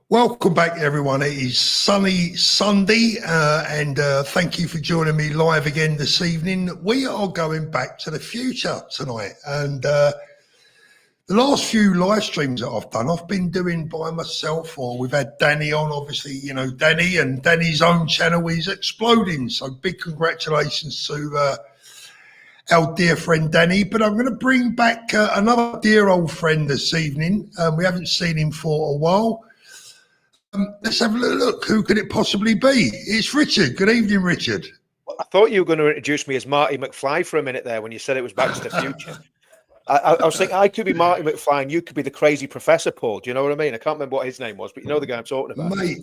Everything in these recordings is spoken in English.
Welcome back, everyone. It is sunny Sunday, and thank you for joining me live again this evening. We are going back to the future tonight, and the last few live streams that I've done, I've been doing by myself, or we've had Danny on. Obviously, you know Danny, and Danny's own channel is exploding. So big congratulations to our dear friend Danny. But I'm going to bring back another dear old friend this evening. We haven't seen him for a while. Let's have a little look. Who could it possibly be? It's Richard. Good evening, Richard. I thought you were going to introduce me as Marty McFly for a minute there when you said it was Back to the Future. I was thinking I could be Marty McFly and you could be the crazy Professor Paul. Do you know what I mean? I can't remember what his name was, but you know the guy I'm talking about. Mate,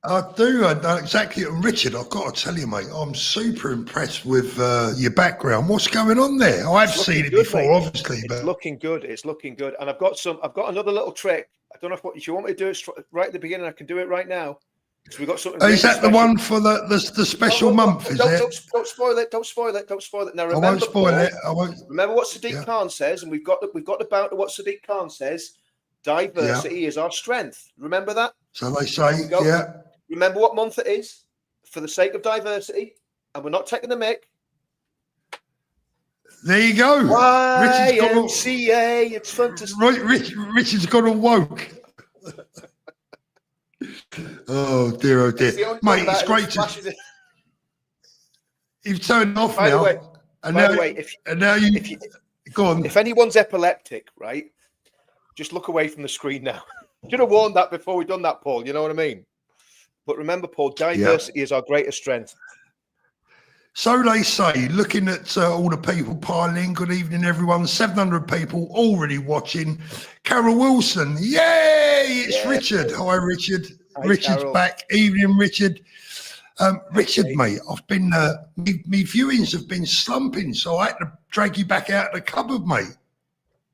I do. I know exactly. And Richard, I've got to tell you, mate, I'm super impressed with your background. What's going on there? I've seen it before, mate. Obviously. It's looking good. It's looking good. And I've got another little trick. I don't know if you want me to do it right at the beginning. I can do it right now. So we've got something. Is that the one for the special month? Is it? Don't spoil it. Don't spoil it. Don't spoil it. Now remember, I won't spoil it. I won't. Remember what Sadiq Khan says, and we've got about what Sadiq Khan says. Diversity is our strength. Remember that. So they say, yeah. Remember what month it is, for the sake of diversity, and we're not taking the mick. There you go. YMCA, it's fun to see. Richard's got all woke. Oh dear, mate, it's great to. You've turned off now. By the way, go on. If anyone's epileptic, right, just look away from the screen now. Should have warned that before we've done that, Paul. You know what I mean? But remember, Paul, diversity is our greatest strength. So they say, looking at all the people piling. Good evening, everyone. 700 people already watching. Carol Wilson. Yay! It's Richard. Hi, Richard. Hi, Richard's Carol. Back. Evening, Richard. Richard, mate, I've been, me viewings have been slumping, so I had to drag you back out of the cupboard, mate.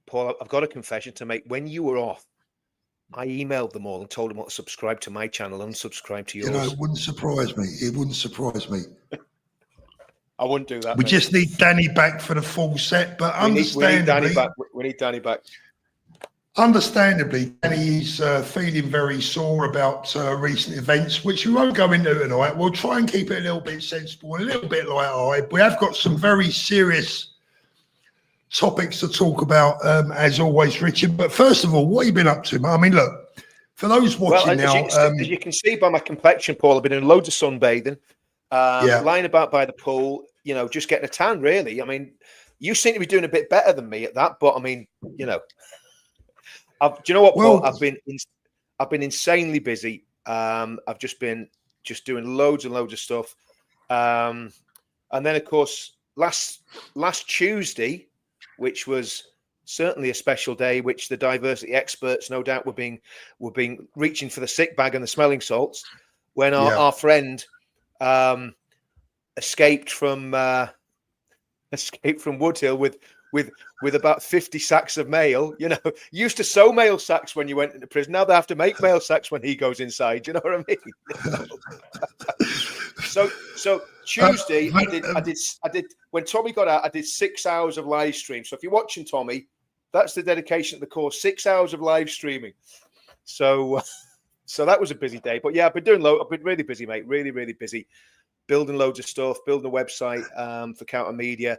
Paul, I've got a confession to make. When you were off, I emailed them all and told them what to subscribe to my channel and unsubscribe to yours. You know, it wouldn't surprise me. It wouldn't surprise me. I wouldn't do that. We just need Danny back for the full set, but understandably, we need Danny back. Understandably, Danny is feeling very sore about recent events, which we won't go into tonight. We'll try and keep it a little bit sensible, a little bit light-eyed. We have got some very serious topics to talk about, as always, Richard. But first of all, what have you been up to? I mean, look, for those watching now, as you can see by my complexion, Paul, I've been in loads of sunbathing. Lying about by the pool, you know, just getting a tan, really. I mean, you seem to be doing a bit better than me at that, but I mean, you know, do you know what, Paul? I've been insanely busy. I've just been doing loads and loads of stuff. And then, of course, last Tuesday, which was certainly a special day, which the diversity experts, no doubt, were reaching for the sick bag and the smelling salts, when our friend escaped from Wood Hill with about 50 sacks of mail. You know, you used to sew mail sacks when you went into prison. Now they have to make mail sacks when he goes inside. You know what I mean? So Tuesday, I did when Tommy got out, I did 6 hours of live stream. So if you're watching Tommy, that's the dedication to the course. 6 hours of live streaming. So that was a busy day. But yeah, I've been really busy, mate. Really, really busy. Building loads of stuff, building a website for Counter Media,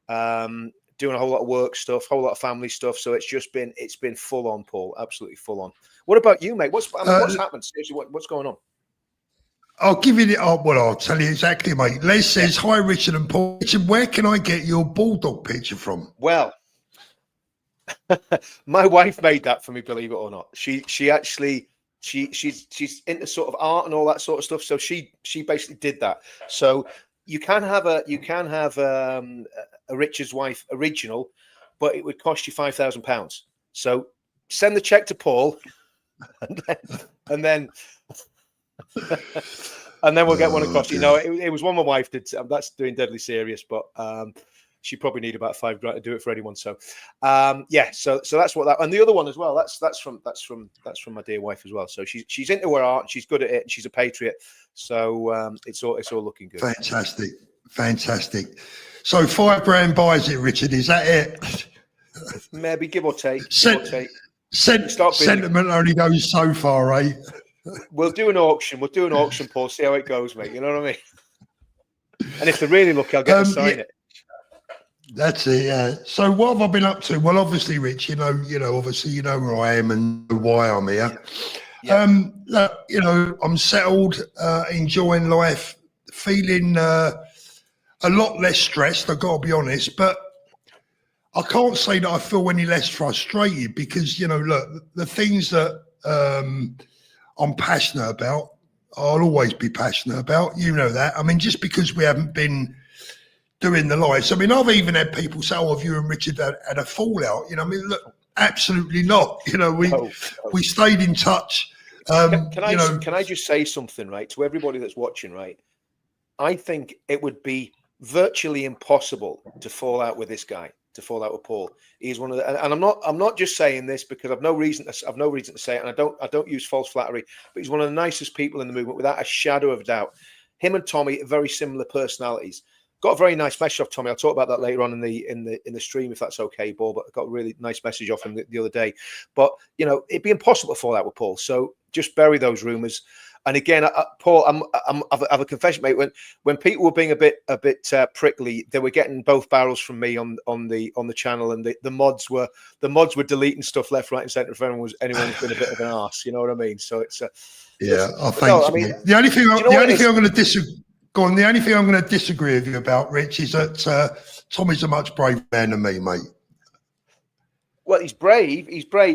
doing a whole lot of work stuff, whole lot of family stuff. So it's been full on, Paul. Absolutely full on. What about you, mate? What's happened? Seriously, what's going on? I'll give you I'll tell you exactly, mate. Les says, hi, Richard and Paul. Richard, where can I get your bulldog picture from? Well, my wife made that for me, believe it or not. She actually... She's into sort of art and all that sort of stuff. So she basically did that. So you can have a Richard's Wife original, but it would cost you £5,000. So send the check to Paul, and then we'll get one across. You know, it was one my wife did. That's doing deadly serious, but she probably need about $5,000 to do it for anyone. So, so that's what that, and the other one as well. That's from my dear wife as well. So she's into her art, and she's good at it, and she's a patriot. So it's all looking good. Fantastic. So £5,000 buys it, Richard. Is that it? Maybe give or take. Sentiment only goes so far, eh? we'll do an auction. We'll do an auction, Paul. See how it goes, mate. You know what I mean? And if they're really lucky, I'll get to sign it. That's it, yeah. So what have I been up to? Well, obviously, Rich, obviously you know where I am and why I'm here. Yeah. Look, I'm settled, enjoying life, feeling a lot less stressed, I've got to be honest, but I can't say that I feel any less frustrated because, look, the things that I'm passionate about, I'll always be passionate about, that. I mean, just because we haven't been doing the lives. I mean, I've even had people say, "Oh, have you and Richard had a fallout?" I mean, look, absolutely not. We stayed in touch. Can I just say something, right, to everybody that's watching, right? I think it would be virtually impossible to fall out with this guy, to fall out with Paul. He's one of the, and I'm not just saying this because I've no reason to say it, and I don't use false flattery, but he's one of the nicest people in the movement without a shadow of a doubt. Him and Tommy are very similar personalities. Got a very nice message off Tommy. I'll talk about that later on in the stream if that's okay, Paul. But I got a really nice message off him the other day. But it'd be impossible to fall out with Paul. So just bury those rumours. And again, Paul, I have a confession, mate. When people were being a bit prickly, they were getting both barrels from me on the channel, and the mods were deleting stuff left, right, and centre if anyone's been a bit of an arse. You know what I mean? So it's yeah. Thanks. No, the only thing I'm going to disagree. Go on. The only thing I'm going to disagree with you about, Rich, is that Tommy's a much braver man than me, mate. Well, he's brave.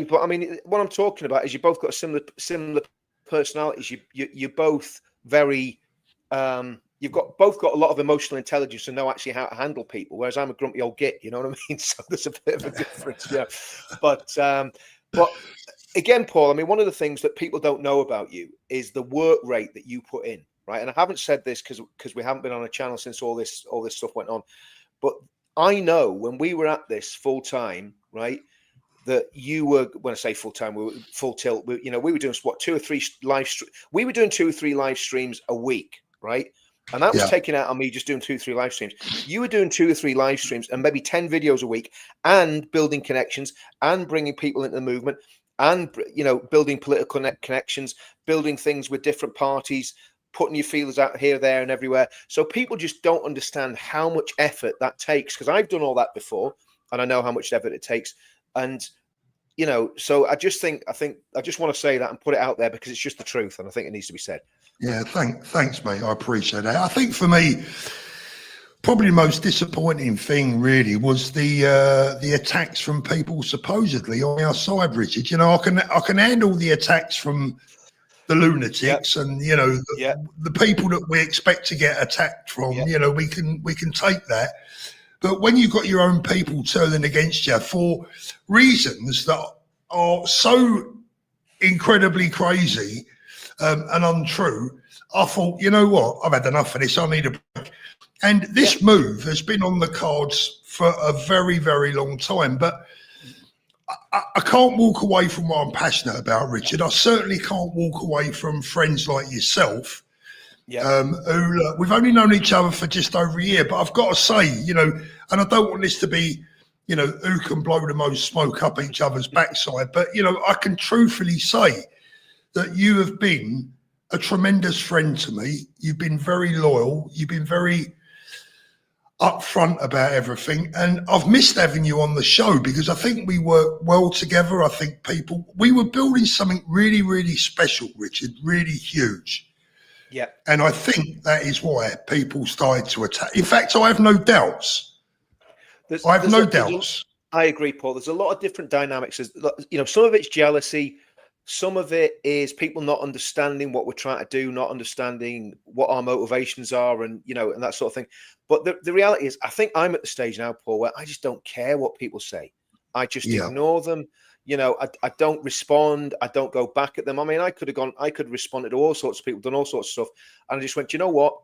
But I mean, what I'm talking about is you both got similar personalities. You're both very. You've both got a lot of emotional intelligence and know actually how to handle people. Whereas I'm a grumpy old git. You know what I mean? So there's a bit of a difference. Yeah. But again, Paul, I mean, one of the things that people don't know about you is the work rate that you put in. Right. And I haven't said this because we haven't been on a channel since all this stuff went on. But I know when we were at this full time, right, that you were, when I say full time, we were full tilt. We were doing what, 2 or 3 live. We were doing 2 or 3 live streams a week, right? And that was taken out on me just doing 2 or 3 live streams. You were doing 2 or 3 live streams and maybe 10 videos a week, and building connections and bringing people into the movement, and building political connections, building things with different parties, putting your feelers out here, there, and everywhere. So people just don't understand how much effort that takes, because I've done all that before, and I know how much effort it takes. And so I just want to say that and put it out there because it's just the truth, and I think it needs to be said. Yeah, thanks, mate. I appreciate that. I think for me, probably the most disappointing thing really was the attacks from people supposedly on our side, Richard. I can handle the attacks from the lunatics and the people that we expect to get attacked from. We can take that, but when you've got your own people turning against you for reasons that are so incredibly crazy and untrue, I thought, you know what, I've had enough of this. I need a break. And this move has been on the cards for a very, very long time, but I can't walk away from what I'm passionate about, Richard. I certainly can't walk away from friends like yourself, who we've only known each other for just over a year. But I've got to say, and I don't want this to be, who can blow the most smoke up each other's backside. But, I can truthfully say that you have been a tremendous friend to me. You've been very loyal. You've been very upfront about everything, and I've missed having you on the show because I think we work well together. I think we were building something really, really special, Richard, really huge. Yeah. And I think that is why people started to attack. In fact, I have no doubts. I have no doubts. I agree, Paul. There's a lot of different dynamics. Some of it's jealousy. Some of it is people not understanding what we're trying to do, not understanding what our motivations are, and and that sort of thing. But the reality is, I think I'm at the stage now, Paul, where I just don't care what people say. I just ignore them. I don't respond. I don't go back at them. I mean, I could have responded to all sorts of people, done all sorts of stuff. And I just went, you know what?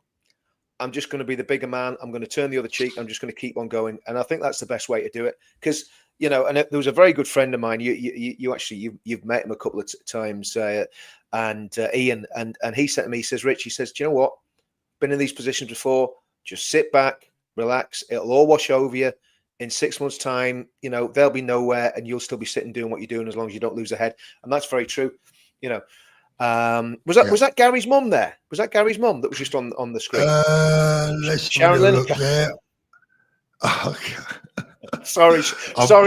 I'm just going to be the bigger man. I'm going to turn the other cheek. I'm just going to keep on going. And I think that's the best way to do it. Because, and there was a very good friend of mine. You've met him a couple of times, and Ian, and he said to me, he says, Rich, he says, do you know what? Been in these positions before. Just sit back, relax. It'll all wash over you. In 6 months' time, they'll be nowhere, and you'll still be sitting doing what you're doing as long as you don't lose a head. And that's very true. Was that Gary's mum there? Was that Gary's mum that was just on the screen? Let's Sharon have a Lineker. look there. Oh, sorry,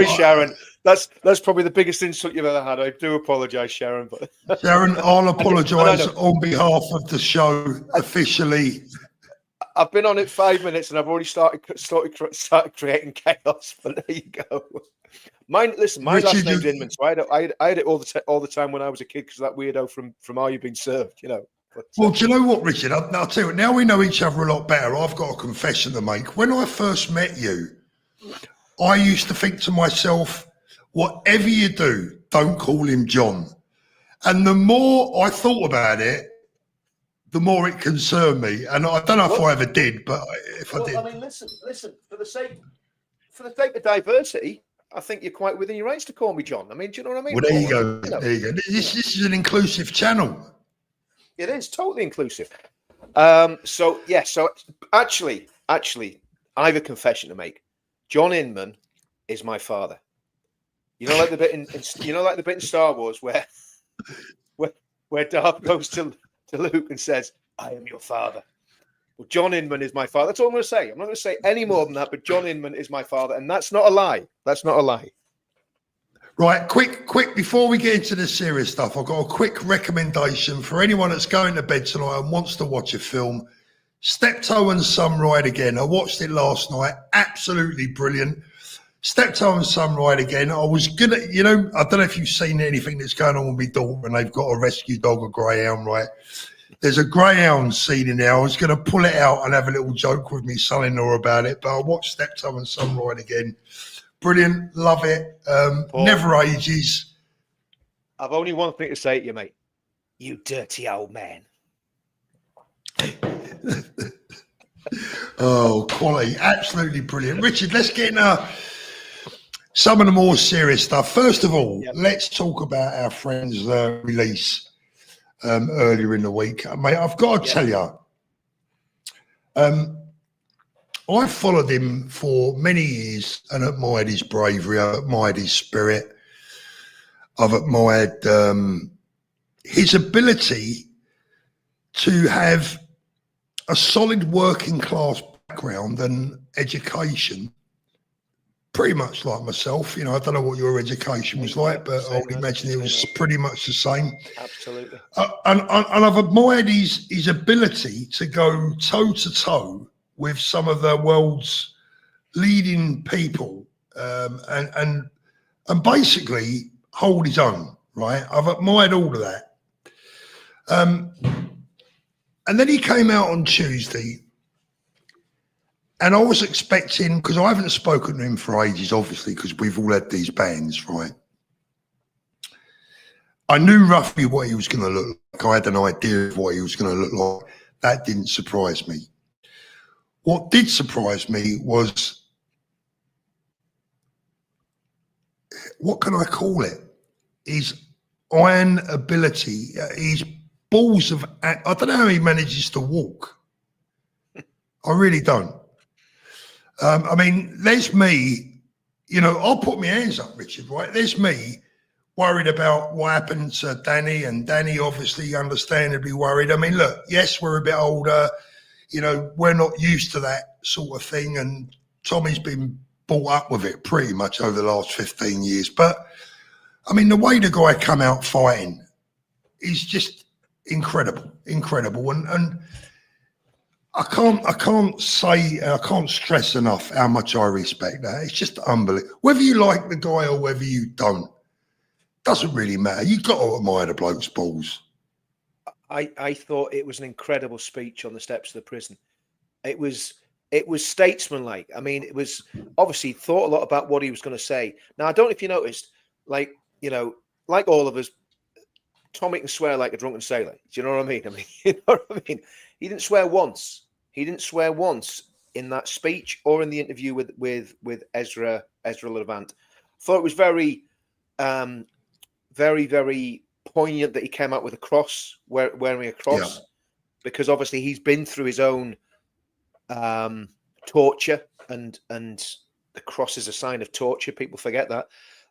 Sharon. That's probably the biggest insult you've ever had. I do apologise, Sharon. But Sharon, I'll apologise on behalf of the show officially. I've been on it 5 minutes and I've already started creating chaos. But there you go. My Richard, last name's Inman, so I had it all the time when I was a kid because of that weirdo from Are You Being Served, you know. But, well, do you know what, Richard? I'll tell you what, now we know each other a lot better. I've got a confession to make. When I first met you, I used to think to myself, whatever you do, don't call him John. And the more I thought about it, the more it concerned me. And I don't know if I ever did, but if I did. I mean, listen, for the sake of diversity, I think you're quite within your rights to call me John. I mean, do you know what I mean? Well, there you go. There you go. This is an inclusive channel. It is totally inclusive. So actually, I have a confession to make. John Inman is my father. You know, like the bit in Star Wars where Darth goes to Luke and says, "I am your father." Well, John Inman is my father. That's all I'm going to say. I'm not going to say any more than that. But John Inman is my father, and that's not a lie. That's not a lie. Right, quick, before we get into the serious stuff, I've got a quick recommendation for anyone that's going to bed tonight and wants to watch a film. Steptoe and Son Ride Again. I watched it last night. Absolutely brilliant. Steptoe and Son Ride Again. I was gonna, I don't know if you've seen anything that's going on with my daughter, and they've got a rescue dog, a greyhound, right? There's a greyhound scene in there. I was going to pull it out and have a little joke with me son-in-law about it, but I watched Steptoe and Son Ride Again. Brilliant, love it. Paul, never ages. I've only one thing to say to you, mate. You dirty old man. Oh, quality, absolutely brilliant. Richard, let's get into some of the more serious stuff. First of all, let's talk about our friend's release earlier in the week. Mate, I've got to tell you, I've followed him for many years and admired his bravery. I've admired his spirit. I've admired his ability to have a solid working class background and education, pretty much like myself. I don't know what your education was like, but I would imagine it was pretty much the same. Absolutely. And I've admired his ability to go toe to toe with some of the world's leading people, and basically hold his own, right? I've admired all of that. And then he came out on Tuesday, and I was expecting, because I haven't spoken to him for ages, obviously, because we've all had these bans, right? I knew roughly what he was going to look like. I had an idea of what he was going to look like. That didn't surprise me. What did surprise me was, what can I call it? His iron ability, his balls of, I don't know how he manages to walk. I really don't. I mean, there's me, I'll put my hands up, Richard, right? There's me worried about what happened to Danny, and Danny obviously understandably worried. I mean, look, yes, we're a bit older. We're not used to that sort of thing, and Tommy's been brought up with it pretty much over the last 15 years. But, I mean, the way the guy come out fighting is just incredible. And I can't stress enough how much I respect that. It's just unbelievable. Whether you like the guy or whether you don't, doesn't really matter. You've got to admire the bloke's balls. I thought it was an incredible speech on the steps of the prison. It was statesmanlike. I mean, it was obviously thought a lot about what he was going to say. Now, I don't know if you noticed, like all of us, Tommy can swear like a drunken sailor. Do you know what I mean? You know what I mean? He didn't swear once. In that speech or in the interview with Ezra Levant. Thought it was very, very, very poignant that he came out with a cross, wearing a cross, because obviously he's been through his own torture, and the cross is a sign of torture. People forget that.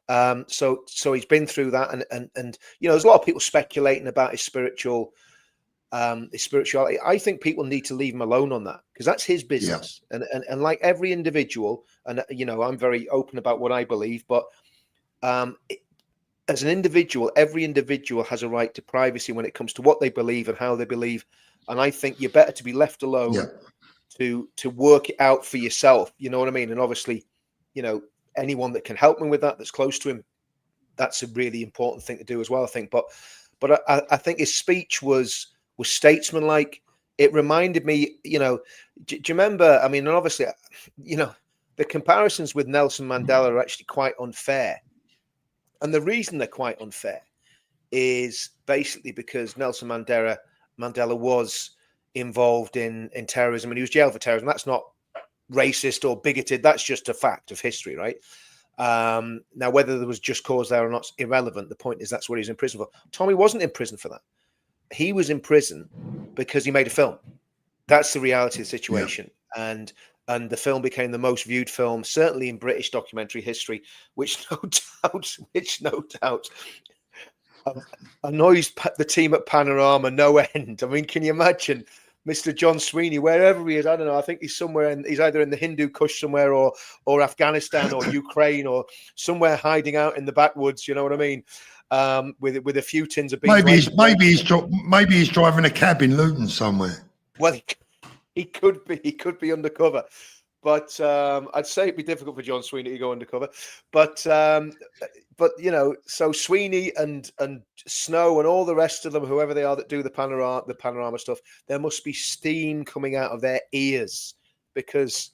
So he's been through that, and there's a lot of people speculating about his spirituality. I think people need to leave him alone on that, because that's his business. And like every individual, and I'm very open about what I believe, but as an individual, every individual has a right to privacy when it comes to what they believe and how they believe. And I think you're better to be left alone to work it out for yourself. You know what I mean? And obviously, anyone that can help him with that, that's close to him, that's a really important thing to do as well, I think. But I think his speech was statesmanlike. It reminded me, do you remember? I mean, and obviously, the comparisons with Nelson Mandela are actually quite unfair. And the reason they're quite unfair is basically because Nelson Mandela was involved in terrorism, and he was jailed for terrorism. That's not racist or bigoted. That's just a fact of history, right? Now, whether there was just cause there or not is irrelevant. The point is that's what he was in prison for. Tommy wasn't in prison for that. He was in prison because he made a film. That's the reality of the situation. And the film became the most viewed film, certainly in British documentary history, which no doubt annoys the team at Panorama no end. I mean, can you imagine Mr. John Sweeney, wherever he is? I don't know. I think he's somewhere he's either in the Hindu Kush somewhere, or Afghanistan, or Ukraine, or somewhere hiding out in the backwoods. You know what I mean? With a few tins of beans. Maybe he's driving a cab in Luton somewhere. Well, he could be undercover, but I'd say it'd be difficult for John Sweeney to go undercover. But so Sweeney and Snow and all the rest of them, whoever they are that do the panorama stuff, there must be steam coming out of their ears, because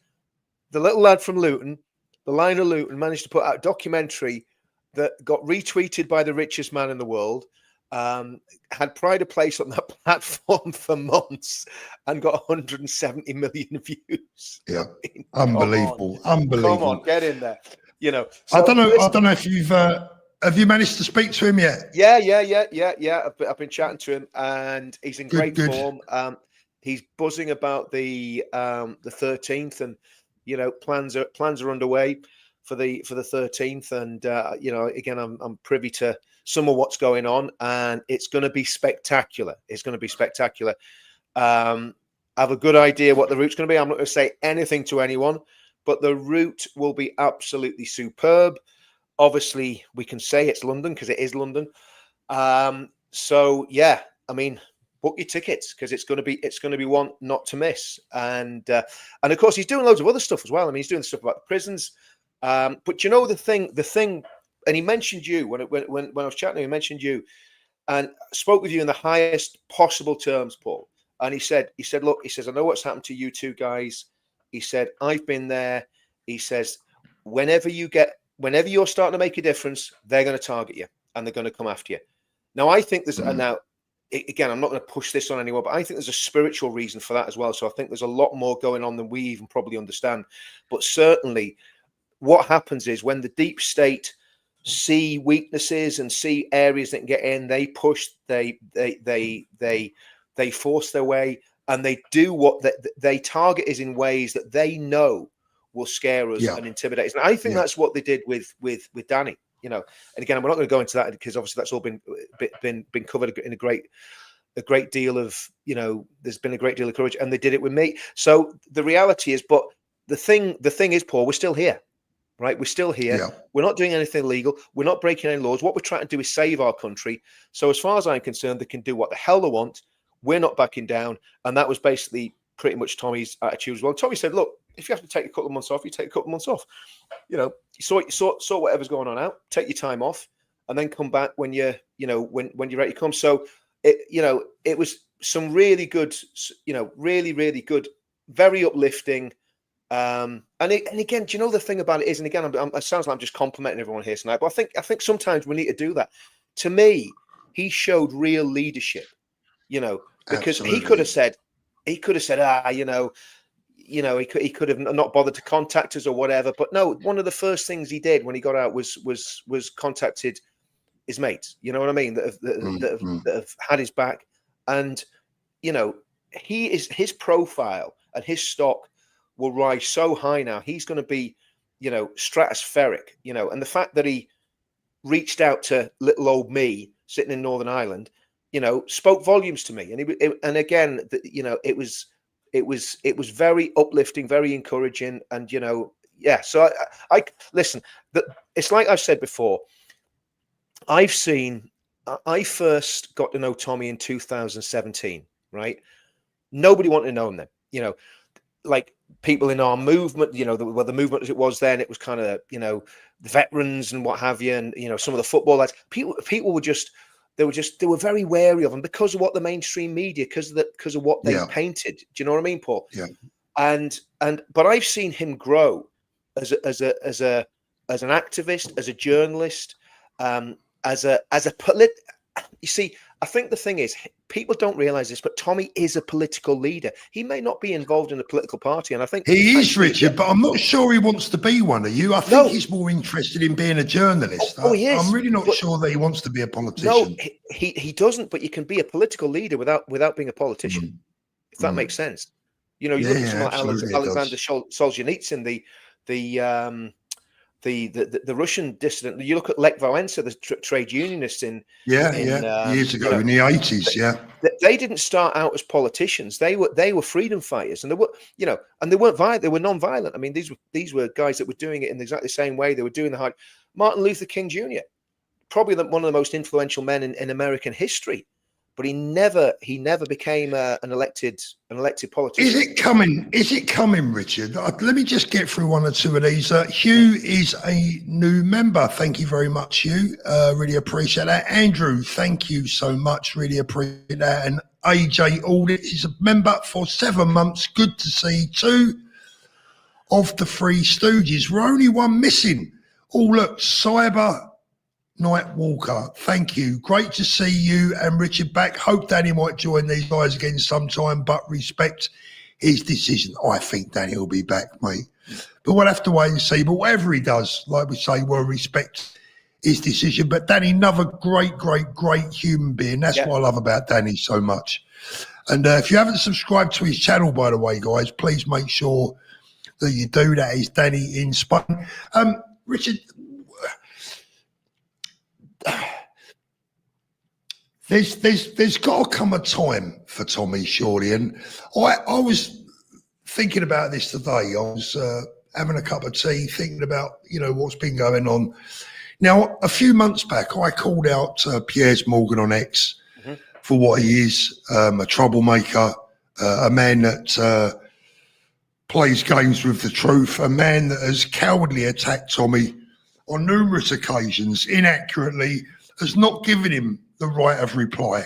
the little lad from Luton, the line of Luton, managed to put out a documentary that got retweeted by the richest man in the world. Had pride of place on that platform for months and got 170 million views. Yeah, I mean, unbelievable. Come on, get in there. So, I don't know if you've have you managed to speak to him yet? Yeah. I've been chatting to him, and he's in great form. He's buzzing about the 13th, and plans are underway for the 13th, and again, I'm privy to some of what's going on, and it's going to be spectacular. I have a good idea what the route's going to be. I'm not going to say anything to anyone, but the route will be absolutely superb. Obviously, we can say it's London because it is London. So yeah, I mean, book your tickets, because it's going to be one not to miss. And of course, he's doing loads of other stuff as well. I mean, he's doing stuff about the prisons. But the thing, and he mentioned you when I was chatting to him, he mentioned you and spoke with you in the highest possible terms, Paul. And he said, look, I know what's happened to you two guys. He said, I've been there. He says, whenever you're starting to make a difference, they're going to target you and they're going to come after you. Now, I think there's now, again, I'm not going to push this on anyone, but I think there's a spiritual reason for that as well. So I think there's a lot more going on than we even probably understand. But certainly what happens is when the deep state see weaknesses and see areas that can get in, they push, they force their way, and they do what they target is in ways that they know will scare us and intimidate us. And I think that's what they did with Danny. And again, we're not going to go into that because obviously that's all been covered in a great deal of, there's been a great deal of courage, and they did it with me. So the reality is, but the thing is, Paul, we're still here. Right, we're still here. Yeah. We're not doing anything illegal. We're not breaking any laws. What we're trying to do is save our country. So as far as I'm concerned, they can do what the hell they want. We're not backing down. And that was basically pretty much Tommy's attitude as well. Tommy said, look, if you have to take a couple of months off, you take a couple of months off. Sort whatever's going on out, take your time off, and then come back when you're ready to come. So it was some really good, really good, very uplifting. And again, do you know the thing about it is, and again, it sounds like I'm just complimenting everyone here tonight, but I think sometimes we need to do that. To me, he showed real leadership, because Absolutely. he could have said, he could have not bothered to contact us or whatever. But no, one of the first things he did when he got out was contacted his mates. You know what I mean? That have had his back, and his profile and his stock will rise so high now. He's going to be, stratospheric, and the fact that he reached out to little old me sitting in Northern Ireland, spoke volumes to me. And again, it was very uplifting, very encouraging. And, yeah, so I listen, it's like I've said before, I first got to know Tommy in 2017, right? Nobody wanted to know him then, like people in our movement, the movement as it was then, it was kind of, the veterans and what have you. And, some of the football lads, people they were very wary of him because of what the mainstream media, because of what they painted. Do you know what I mean, Paul? Yeah. But I've seen him grow as an activist, as a journalist, you see, I think the thing is, people don't realize this, but Tommy is a political leader. He may not be involved in a political party, and I think he is, Richard, but I'm not sure he wants to be one of you. I think he's more interested in being a journalist. He is. I'm really not sure that he wants to be a politician. No, he doesn't. But you can be a political leader without being a politician, if that makes sense. You look at someone like Alexander Solzhenitsyn, the Russian dissident. You look at Lech Wałęsa, the trade unionist in years ago in the 80s. Yeah, they didn't start out as politicians. They were freedom fighters, and they were and they weren't violent. They were non-violent. I mean, these were guys that were doing it in exactly the same way. They were doing the hard. Martin Luther King Jr., probably one of the most influential men in American history. But he never became an elected politician. Is it coming, Richard? Let me just get through one or two of these. Hugh is a new member. Thank you very much, Hugh. Really appreciate that. Andrew, thank you so much. Really appreciate that. And AJ Audit is a member for 7 months. Good to see 2 of the 3 Stooges. We're only one missing. Oh, look, Cyber Night Walker, thank you. Great to see you and Richard back. Hope Danny might join these guys again sometime, but respect his decision. I think Danny will be back, mate. But we'll have to wait and see. But whatever he does, like we say, we'll respect his decision. But Danny, another great human being. That's what I love about Danny so much. And if you haven't subscribed to his channel, by the way, guys, please make sure that you do. That is Danny in Spain. Richard, there's got to come a time for Tommy, surely. And I was thinking about this today. I was having a cup of tea, thinking about what's been going on. Now, a few months back, I called out Piers Morgan on X for what he is, a troublemaker, a man that plays games with the truth, a man that has cowardly attacked Tommy on numerous occasions, inaccurately, has not given him the right of reply.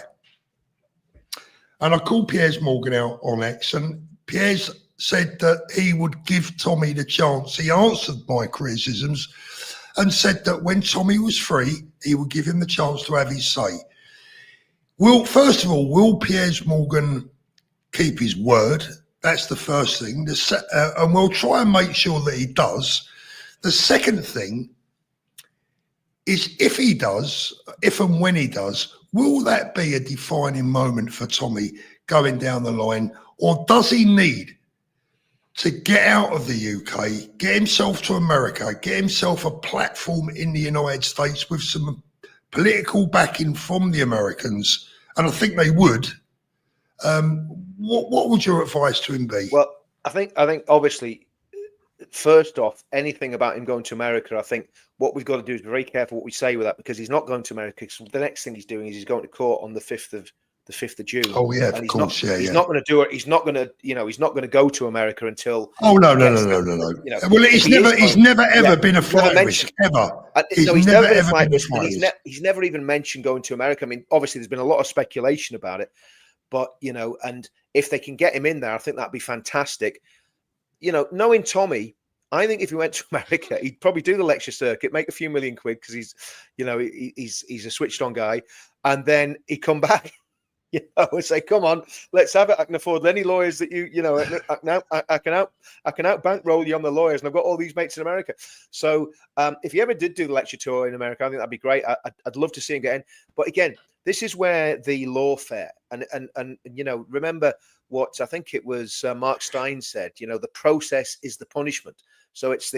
And I called Piers Morgan out on X, and Piers said that he would give Tommy the chance. He answered my criticisms and said that when Tommy was free, he would give him the chance to have his say. First of all, will Piers Morgan keep his word? That's the first thing. And we'll try and make sure that he does. The second thing is if and when he does, will that be a defining moment for Tommy going down the line? Or does he need to get out of the UK, get himself to America, get himself a platform in the United States with some political backing from the Americans? And I think they would. What would your advice to him be? Well, I think obviously, first off, anything about him going to America, I think what we've got to do is be very careful what we say with that, because he's not going to America. Because the next thing he's doing is he's going to court on the 5th of June. Oh yeah, of course, he's not going to do it. He's not going to go to America until. Oh no. Well, he's never ever been a flight risk ever. He's never been a flight risk. He's never even mentioned going to America. I mean, obviously, there's been a lot of speculation about it, but and if they can get him in there, I think that'd be fantastic. Knowing Tommy, I think if he went to America, he'd probably do the lecture circuit, make a few million quid because he's a switched on guy, and then he'd come back, and say, "Come on, let's have it. I can afford any lawyers that I can out bankroll you on the lawyers, and I've got all these mates in America." So if he ever did do the lecture tour in America, I think that'd be great. I'd love to see him get in. But again, this is where the lawfare and remember what I think it was Mark Stein said. The process is the punishment. So it's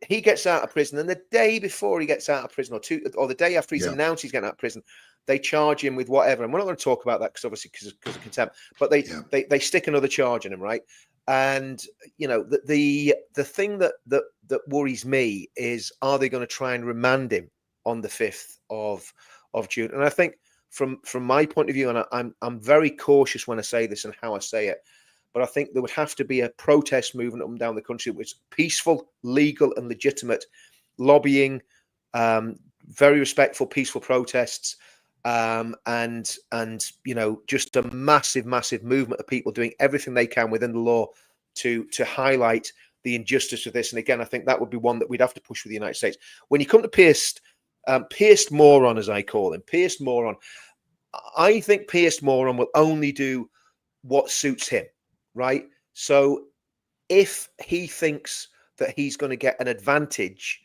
he gets out of prison, and the day before he gets out of prison, or the day after he's announced he's getting out of prison, they charge him with whatever. And we're not going to talk about that because obviously because of contempt, but they stick another charge in him, right? And you know, the thing that worries me is, are they going to try and remand him on the 5th of June? And I think from my point of view, and I'm very cautious when I say this and how I say it, but I think there would have to be a protest movement up and down the country, which is peaceful, legal, and legitimate lobbying, very respectful, peaceful protests, and you know, just a massive movement of people doing everything they can within the law to highlight the injustice of this. And again, I think that would be one that we'd have to push with the United States. When you come to Pierced Moron, as I call him, Pierced Moron, I think Pierced Moron will only do what suits him. Right. So if he thinks that he's going to get an advantage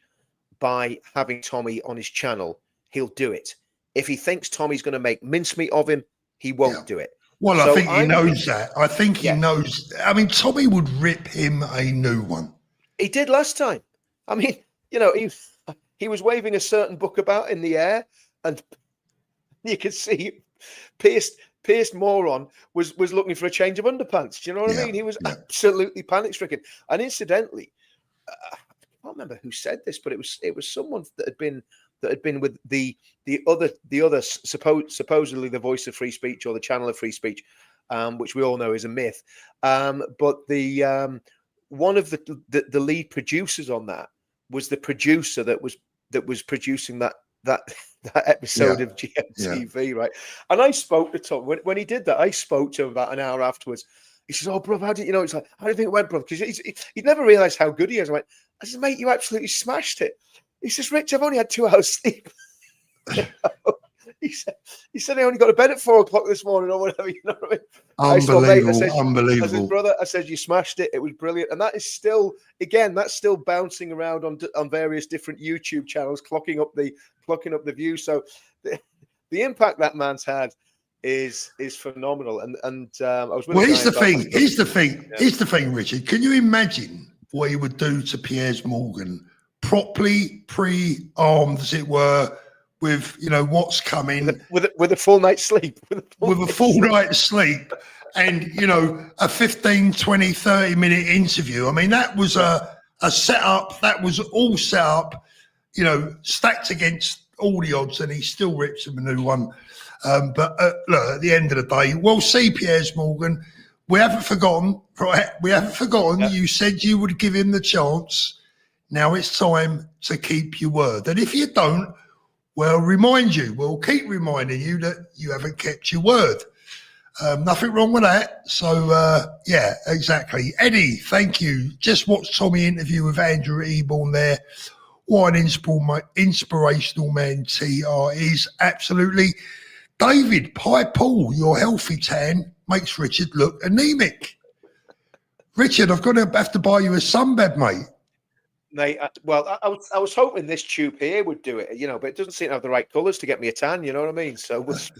by having Tommy on his channel, he'll do it. If he thinks Tommy's going to make mincemeat of him, he won't do it. Well, so I think he knows that. I think he knows. I mean, Tommy would rip him a new one. He did last time. I mean, you know, he was waving a certain book about in the air, and you could see Pierced Moron was looking for a change of underpants. Do you know what I mean? He was absolutely panic stricken. And incidentally, I can't remember who said this, but it was someone that had been with the other supposedly the voice of free speech, or the channel of free speech, which we all know is a myth. But the one of the lead producers on that was the producer that was producing that episode of GMTV, right? And I spoke to Tom when he did that. I spoke to him about an hour afterwards. He says, "Oh, bro, how did you know?" It's like, "How do you think it went, bro?" Because he'd never realised how good he is. I said, "Mate, you absolutely smashed it." He says, "Rich, I've only had 2 hours sleep." He said, "I only got to bed at 4 o'clock this morning, or whatever." You know what I mean? Unbelievable. I said, "Brother," I said, "you smashed it. It was brilliant." And that is still, again, that's still bouncing around on various different YouTube channels, clocking up the views. So the impact that man's had is phenomenal. And I was. Well, here's the thing. Here's the thing, Richard. Can you imagine what he would do to Piers Morgan, properly pre-armed, as it were, with, you know, what's coming, with a full night's sleep, with a full night's sleep, and, you know, a 15, 20, 30-minute interview. I mean, that was a setup. That was all set up, you know, stacked against all the odds, and he still rips him a new one. But look, at the end of the day, we'll see Piers Morgan. We haven't forgotten, right? We haven't forgotten. Yeah. You said you would give him the chance. Now it's time to keep your word. And if you don't, we'll keep reminding you that you haven't kept your word. Nothing wrong with that. So, yeah, exactly. Eddie, thank you. Just watched Tommy interview with Andrew Eborn there. What an inspirational man TR is. Absolutely. David, Pie Paul, your healthy tan makes Richard look anemic. Richard, I've got to have to buy you a sunbed, mate. Mate, well, I was hoping this tube here would do it, you know, but it doesn't seem to have the right colours to get me a tan, you know what I mean? So we'll see.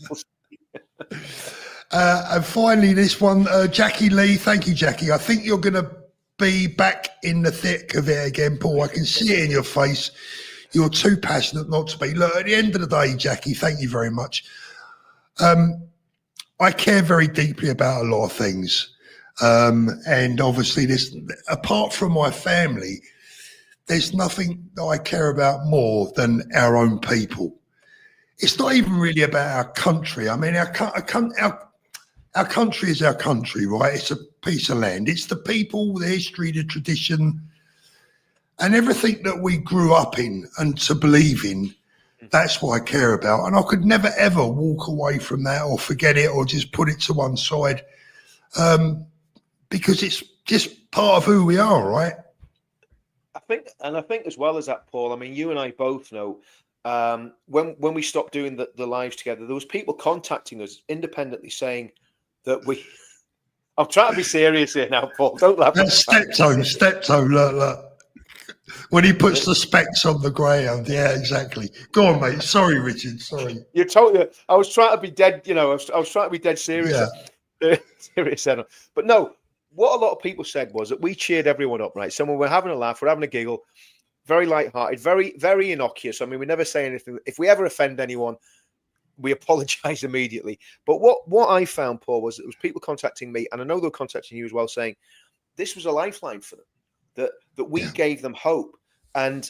And finally, this one, Jackie Lee. Thank you, Jackie. I think you're going to be back in the thick of it again, Paul. I can see it in your face. You're too passionate not to be. Look, at the end of the day, Jackie, thank you very much. I care very deeply about a lot of things. And obviously, apart from my family, there's nothing that I care about more than our own people. It's not even really about our country. I mean, our country is our country, right? It's a piece of land. It's the people, the history, the tradition, and everything that we grew up in and to believe in. That's what I care about. And I could never, ever walk away from that or forget it or just put it to one side, because it's just part of who we are, right? I think as well as that, Paul, I mean, you and I both know, when we stopped doing the lives together, there was people contacting us independently saying that I'm trying to be serious here now, Paul. Don't laugh. That's step-toe, look. When he puts the specs on the greyhound, yeah, exactly. Go on, mate. Sorry, Richard. Sorry. You're totally. I was trying to be dead. You know, I was trying to be dead serious. Yeah. Serious, but no. What a lot of people said was that we cheered everyone up, right? So when we're having a laugh, we're having a giggle. very light-hearted, very, very innocuous. I mean, we never say anything. If we ever offend anyone, we apologize immediately. But what I found, Paul, was it was people contacting me, and I know they were contacting you as well, saying this was a lifeline for them, that we gave them hope, and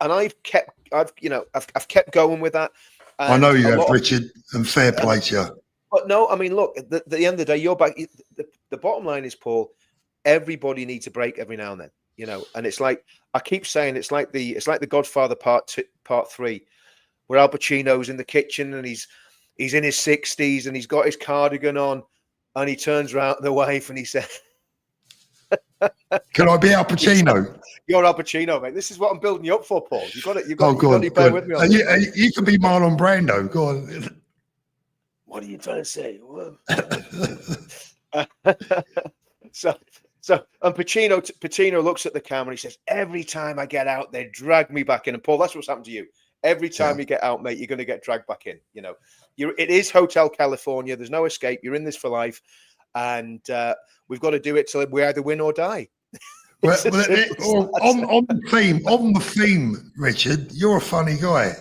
I've kept going with that. I know you have, Richard, and fair play to you. But no, I mean, look, at the end of the day, you're back. The bottom line is, Paul, everybody needs a break every now and then, you know. And it's like I keep saying, it's like the Godfather Part 3, where Al Pacino's in the kitchen and he's in his 60s and he's got his cardigan on, and he turns around to the wife and he says, "Can I be Al Pacino?" You're Al Pacino, mate. This is what I'm building you up for, Paul. You've got to bear with me on this. You can be Marlon Brando. Go on. What are you trying to say? So and Pacino looks at the camera and he says, every time I get out, they drag me back in. And Paul, that's what's happened to you. Every time you get out, mate, you're going to get dragged back in. You know, it is Hotel California. There's no escape. You're in this for life. And we've got to do it till we either win or die. On the theme, Richard, you're a funny guy.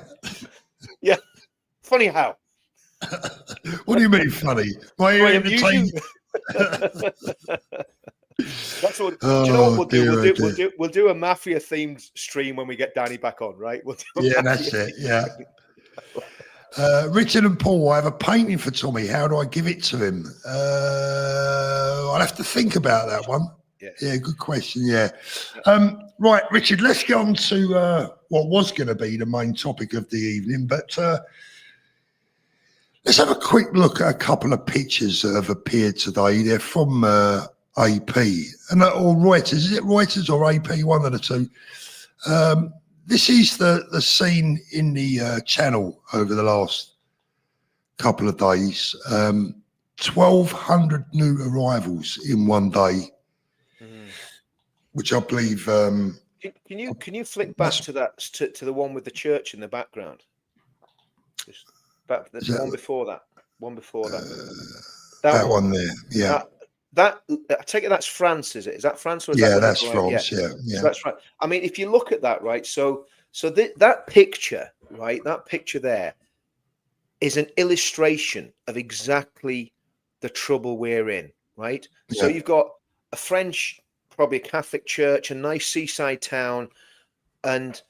Yeah. Funny how? What do you mean funny? Why are you entertaining? That's what. Do you know what we'll do a mafia themed stream when we get Danny back on, right? That's it. Yeah. Richard and Paul, I have a painting for Tommy. How do I give it to him? I'll have to think about that one. Yeah, good question. Yeah. Right, Richard, let's get on to what was going to be the main topic of the evening, but let's have a quick look at a couple of pictures that have appeared today. They're from AP and or Reuters. Is it Reuters or AP? One of the two. This is the scene in the channel over the last couple of days. 1,200 new arrivals in one day, which I believe. Can you flick back to that to the one with the church in the background? One before that. That one there. Yeah. That I take it that's France, is it? Is that France? Or is that's France. Yeah. So that's right. I mean, if you look at that, right? So that picture, right? That picture there is an illustration of exactly the trouble we're in, right? So you've got a French, probably a Catholic church, a nice seaside town, and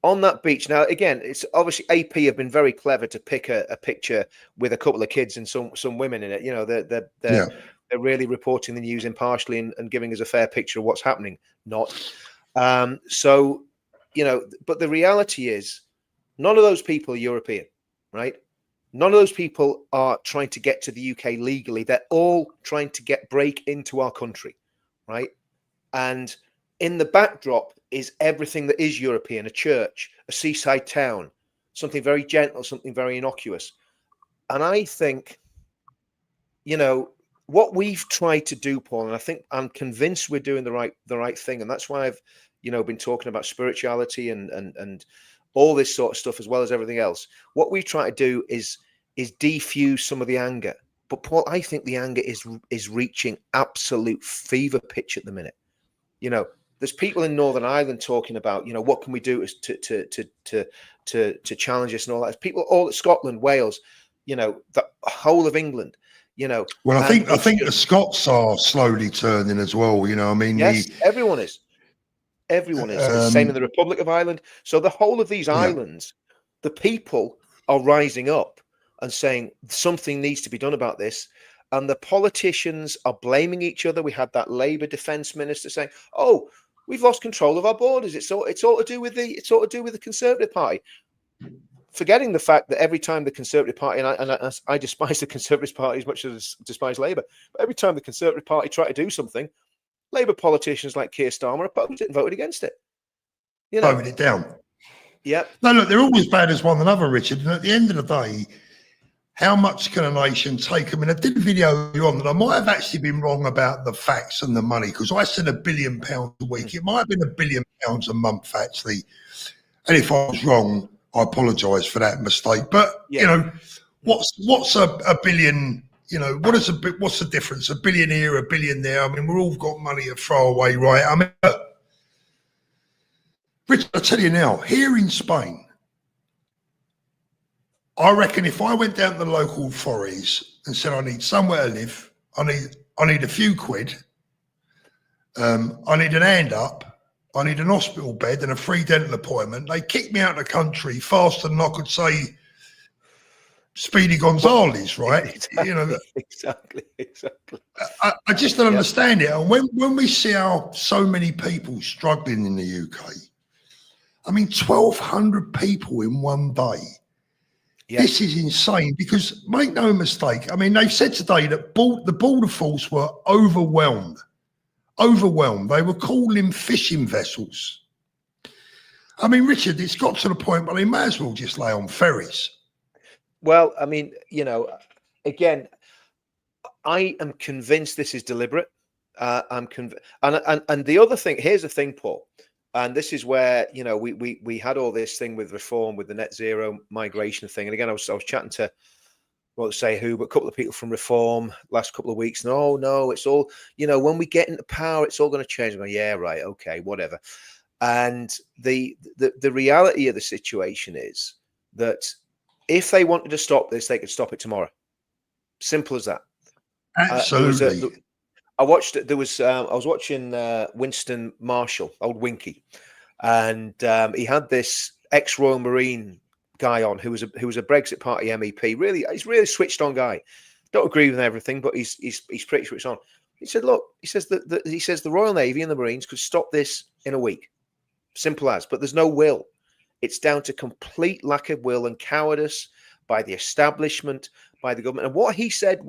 on that beach. Now, again, it's obviously AP have been very clever to pick a picture with a couple of kids and some women in it. You know, they're really reporting the news impartially and giving us a fair picture of what's happening. Not so, you know. But the reality is, none of those people are European, right? None of those people are trying to get to the UK legally. They're all trying to break into our country, right? And in the backdrop is everything that is European: a church, a seaside town, something very gentle, something very innocuous. And I think, you know, what we've tried to do, Paul, and I think I'm convinced we're doing the right thing, and that's why I've, you know, been talking about spirituality and all this sort of stuff as well as everything else. What we try to do is defuse some of the anger. But Paul, I think the anger is reaching absolute fever pitch at the minute. You know, there's people in Northern Ireland talking about, you know, what can we do to challenge this and all that. There's people all at Scotland, Wales, you know, the whole of England, you know. Well, I think the Scots are slowly turning as well. You know, I mean, yes, everyone is. Everyone is. The same in the Republic of Ireland. So the whole of these islands, the people are rising up and saying something needs to be done about this. And the politicians are blaming each other. We had that Labour defence minister saying, "Oh, we've lost control of our borders. It's all to do with the Conservative Party," forgetting the fact that every time the Conservative Party, and I despise the Conservative Party as much as I despise Labour, but every time the Conservative Party try to do something, Labour politicians like Keir Starmer opposed it and voted against it. You know, voted it down. Yeah. No, look, they're always bad as one another, Richard. And at the end of the day, how much can a nation take? I mean, I did a video on that. I might have actually been wrong about the facts and the money, because I said £1 billion a week. It might have been £1 billion a month, actually. And if I was wrong, I apologise for that mistake. But you know, what's a billion? You know, what's the difference? $1 billion here, $1 billion there. I mean, we've all got money to throw away, right? I mean, Richard, I tell you now, here in Spain, I reckon if I went down to the local authorities and said I need somewhere to live, I need a few quid, I need an hand up, I need an hospital bed and a free dental appointment, they kick me out of the country faster than I could say Speedy Gonzales, right? Exactly, you know, exactly. I just don't understand it. And when we see how so many people struggling in the UK, I mean, 1,200 people in one day. Yeah. This is insane because make no mistake. I mean, they've said today that the border force were overwhelmed. They were calling fishing vessels. I mean, Richard, it's got to the point where they may as well just lay on ferries. Well, I mean, you know, again, I am convinced this is deliberate. I'm convinced, and the other thing, here's the thing, Paul, and this is where, you know, we had all this thing with reform, with the net zero migration thing, and again, I was chatting to, I won't say who, but a couple of people from Reform last couple of weeks, and oh no, it's all, you know, when we get into power, it's all going to change. I'm going, yeah, right, okay, whatever. And the reality of the situation is that if they wanted to stop this, they could stop it tomorrow. Simple as that. Absolutely. I watched it. I was watching Winston Marshall, old Winky, and he had this ex-Royal Marine guy on who was a Brexit Party MEP. He's really switched on guy. Don't agree with everything, but he's pretty switched on. He said, look, he says the Royal Navy and the Marines could stop this in a week. Simple as, but there's no will. It's down to complete lack of will and cowardice by the establishment, by the government. And what he said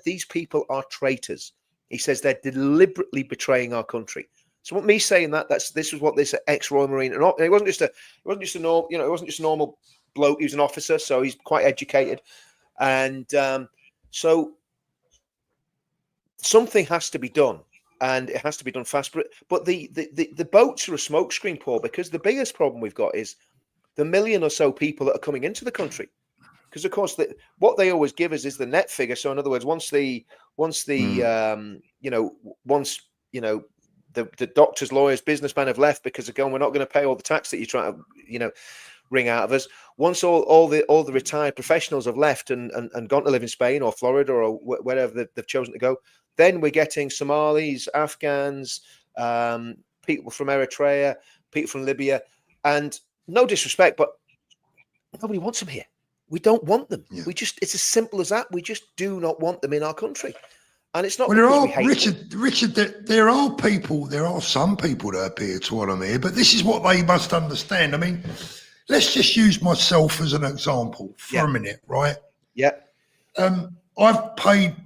these people are traitors. He says they're deliberately betraying our country. So what me saying this was what this ex-Royal Marine, and it wasn't just a normal bloke. He was an officer, so he's quite educated, and so something has to be done. And it has to be done fast. But the boats are a smokescreen, Paul, because the biggest problem we've got is the million or so people that are coming into the country. Because of course, what they always give us is the net figure. So in other words, once the doctors, lawyers, businessmen have left because they're going, we're not going to pay all the tax that you're trying to, wring out of us. Once all the retired professionals have left and gone to live in Spain or Florida or wherever they've chosen to go, then we're getting Somalis, Afghans, people from Eritrea, people from Libya, and no disrespect, but nobody wants them here. We don't want them. Yeah. It's as simple as that. We just do not want them in our country. And it's not. Well, Richard, there are some people that appear to want them here, but this is what they must understand. I mean, let's just use myself as an example for a minute, right? Yeah. I've paid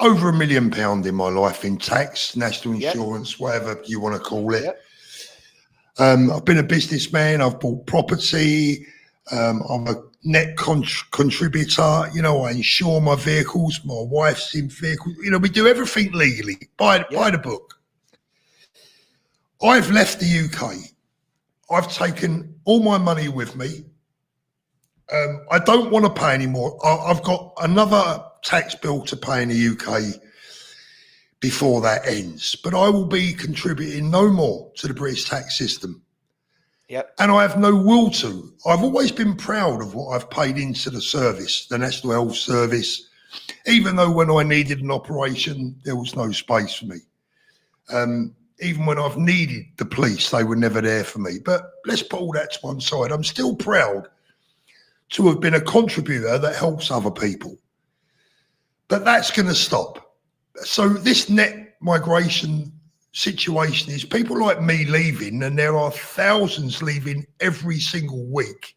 over £1 million in my life in tax, national insurance, whatever you want to call it. I've been a businessman. I've bought property. I'm a net contributor. I insure my vehicles. My wife's in vehicles. We do everything legally by the book. I've left the UK. I've taken all my money with me. I don't want to pay anymore. I've got another tax bill to pay in the UK before that ends, but I will be contributing no more to the British tax system. Yep. And I have no will to. I've always been proud of what I've paid into the service, the National Health Service, even though when I needed an operation, there was no space for me. Even when I've needed the police, they were never there for me. But let's put all that to one side. I'm still proud to have been a contributor that helps other people. But that's going to stop. So this net migration situation is people like me leaving, and there are thousands leaving every single week.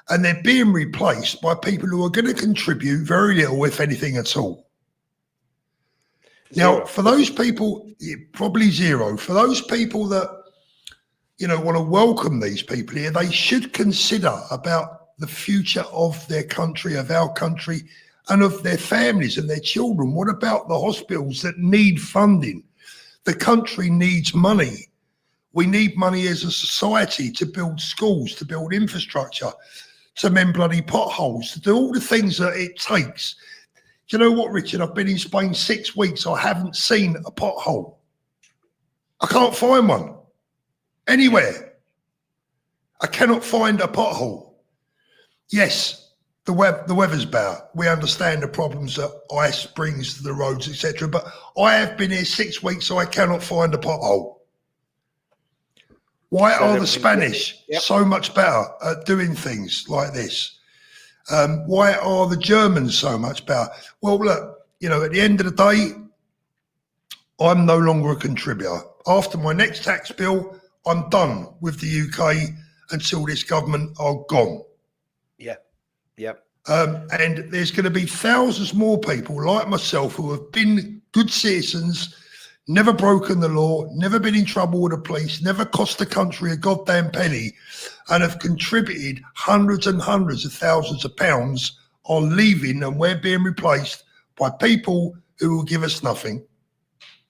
And they're being replaced by people who are going to contribute very little, if anything at all. Now, for those people, probably zero. For those people that, want to welcome these people here, they should consider about the future of their country, of our country, and of their families and their children. What about the hospitals that need funding? The country needs money. We need money as a society to build schools, to build infrastructure, to mend bloody potholes, to do all the things that it takes. Do you know what, Richard? I've been in Spain 6 weeks. I haven't seen a pothole. I can't find one. anywhere. I cannot find a pothole. Yes, the weather's better. We understand the problems that ice brings to the roads, etc. But I have been here 6 weeks, so I cannot find a pothole. Why are the Spanish so much better at doing things like this? Why are the Germans so much better? Well, look, at the end of the day, I'm no longer a contributor. After my next tax bill, I'm done with the UK until this government are gone. Yeah, yeah. And there's going to be thousands more people like myself who have been good citizens, never broken the law, never been in trouble with the police, never cost the country a goddamn penny, and have contributed hundreds and hundreds of thousands of pounds on leaving, and we're being replaced by people who will give us nothing.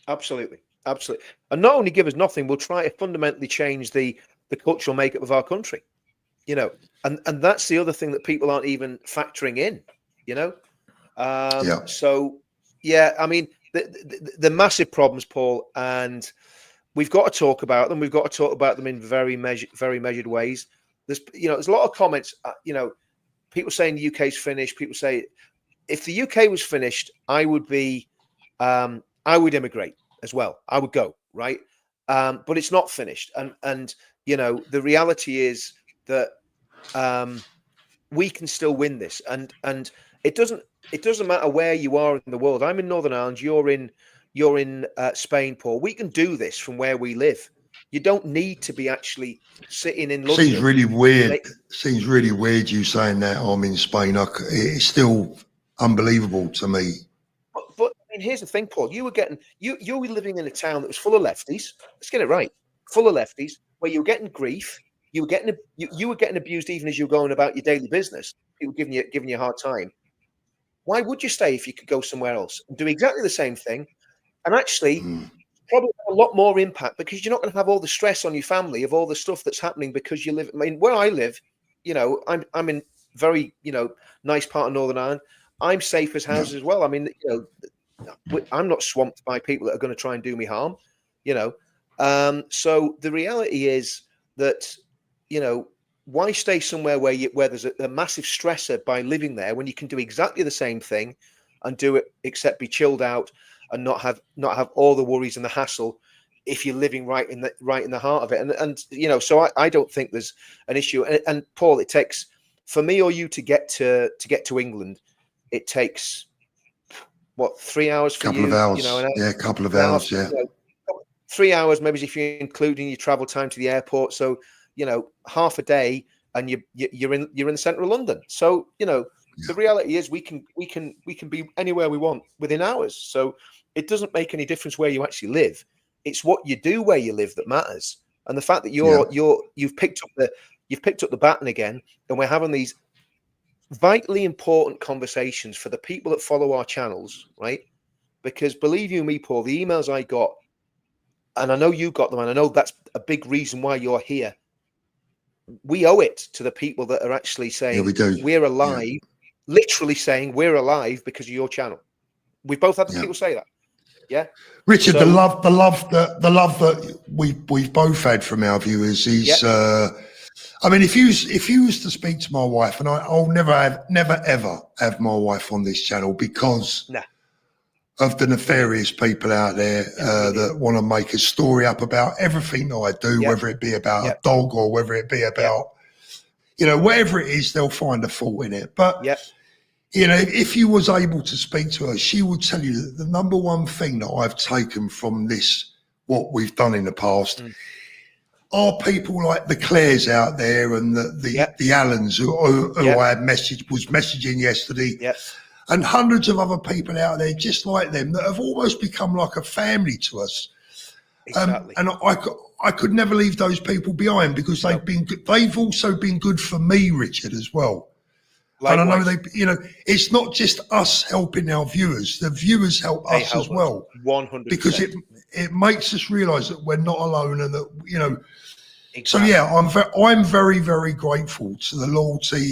Absolutely. Absolutely. And not only give us nothing, we'll try to fundamentally change the cultural makeup of our country, and that's the other thing that people aren't even factoring in, So, yeah, I mean, the massive problems, Paul, and we've got to talk about them. We've got to talk about them in very measured ways. There's a lot of comments, people saying the UK's finished. People say, if the UK was finished, I would immigrate as well. I would go, right? But it's not finished. And the reality is that we can still win this. And it doesn't matter where you are in the world. I'm in Northern Ireland. You're in Spain, Paul. We can do this from where we live. You don't need to be actually sitting in London. Seems really weird you saying that I'm in Spain. It's still unbelievable to me. But I mean, here's the thing, Paul. You were living in a town that was full of lefties. Let's get it right. Full of lefties, where you were getting grief. You were getting abused even as you were going about your daily business. People giving you a hard time. Why would you stay if you could go somewhere else and do exactly the same thing, and actually probably have a lot more impact, because you're not going to have all the stress on your family of all the stuff that's happening because you live. I mean, where I live, I'm in very nice part of Northern Ireland. I'm safe as houses as well. I mean, I'm not swamped by people that are going to try and do me harm. So the reality is that why stay somewhere where there's a massive stressor by living there when you can do exactly the same thing and do it, except be chilled out and not have all the worries and the hassle if you're living right in the heart of it. And so I don't think there's an issue. And Paul, it takes, for me or you to get to England, it takes what, 3 hours for you? Couple of hours. A couple of hours. Yeah. 3 hours, maybe, if you're including your travel time to the airport. So half a day, and you're in the centre of London. So the reality is we can be anywhere we want within hours. So it doesn't make any difference where you actually live. It's what you do where you live that matters. And the fact that you've picked up the baton again, and we're having these vitally important conversations for the people that follow our channels, right? Because believe you me, Paul, the emails I got, and I know you got them, and I know that's a big reason why you're here. We owe it to the people that are actually saying we're alive, literally saying we're alive because of your channel. We've both had the people say that. Yeah, Richard, the love that we've both had from our viewers is. I mean, if you was to speak to my wife, and I'll never ever have my wife on this channel because of the nefarious people out there that want to make a story up about everything that I do, whether it be about a dog or whether it be about, whatever it is, they'll find a fault in it. But, if you was able to speak to her, she would tell you that the number one thing that I've taken from this, what we've done in the past, are people like the Claires out there and the Allens who I had was messaging yesterday. And hundreds of other people out there just like them that have almost become like a family to us. Exactly. And I could never leave those people behind because they've been good. They've also been good for me, Richard, as well. Likewise. And I know it's not just us helping our viewers. The viewers help us as well. 100%. Because it makes us realise that we're not alone and that, Exactly. So I'm very, very grateful to the loyalty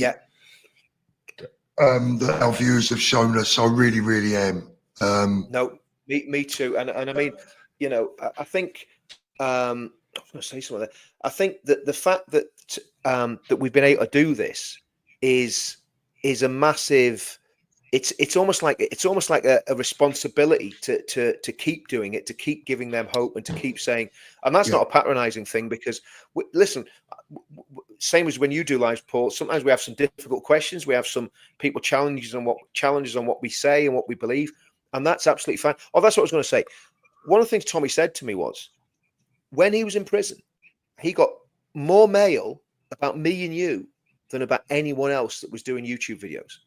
that our viewers have shown us. I really, really am. No, me too. And I mean, I think I was going to say something there. I think that the fact that that we've been able to do this is a massive. It's almost like a responsibility to keep doing it, to keep giving them hope, and to keep saying. And that's not a patronizing thing, because listen, same as when you do lives, Paul. Sometimes we have some difficult questions. We have some people challenges on what we say and what we believe, and that's absolutely fine. Oh, that's what I was going to say. One of the things Tommy said to me was, when he was in prison, he got more mail about me and you than about anyone else that was doing YouTube videos.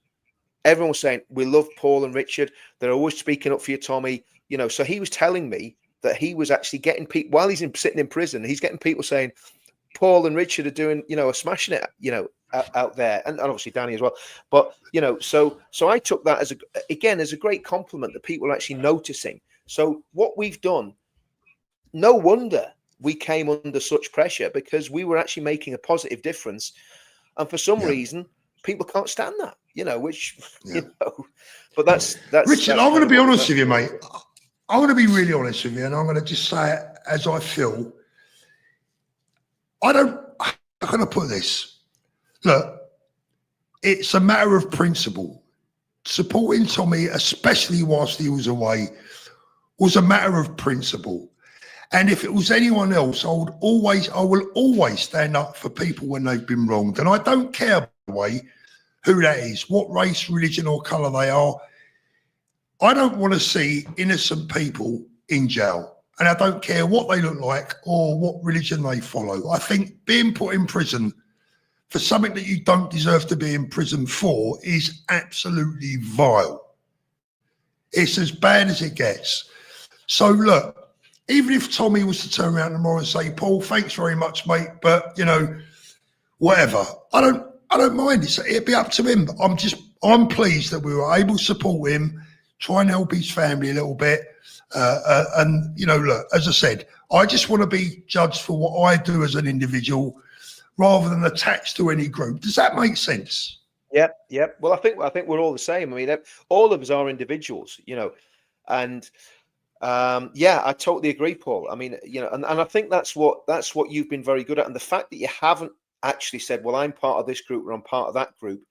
Everyone was saying, we love Paul and Richard. They're always speaking up for you, Tommy. You know, so he was telling me that he was actually getting people, while he's sitting in prison, he's getting people saying, Paul and Richard are doing, you know, are smashing it, you know, out there. And obviously Danny as well. But, you know, so I took that as a great compliment that people are actually noticing. So what we've done, no wonder we came under such pressure, because we were actually making a positive difference. And for some reason, people can't stand that, you know, which, you know, but that's Richard, I'm going to be honest with you, mate. I'm going to be really honest with you, and I'm going to just say it as I feel. I'm going to put this. Look, it's a matter of principle. Supporting Tommy, especially whilst he was away, was a matter of principle. And if it was anyone else, I will always stand up for people when they've been wronged. And I don't care, by the way, who that is, what race, religion or colour they are. I don't want to see innocent people in jail. And I don't care what they look like or what religion they follow. I think being put in prison for something that you don't deserve to be in prison for is absolutely vile. It's as bad as it gets. So look, even if Tommy was to turn around tomorrow and say, Paul, thanks very much, mate, but, you know, whatever, I don't mind. It'd be up to him. I'm pleased that we were able to support him, try and help his family a little bit. And, you know, look, as I said, I just want to be judged for what I do as an individual rather than attached to any group. Does that make sense? Yep. Well, I think we're all the same. I mean, all of us are individuals, you know, and I totally agree, Paul. I mean, you know, and I think that's what you've been very good at. And the fact that you haven't actually said, well, I'm part of this group or I'm part of that group,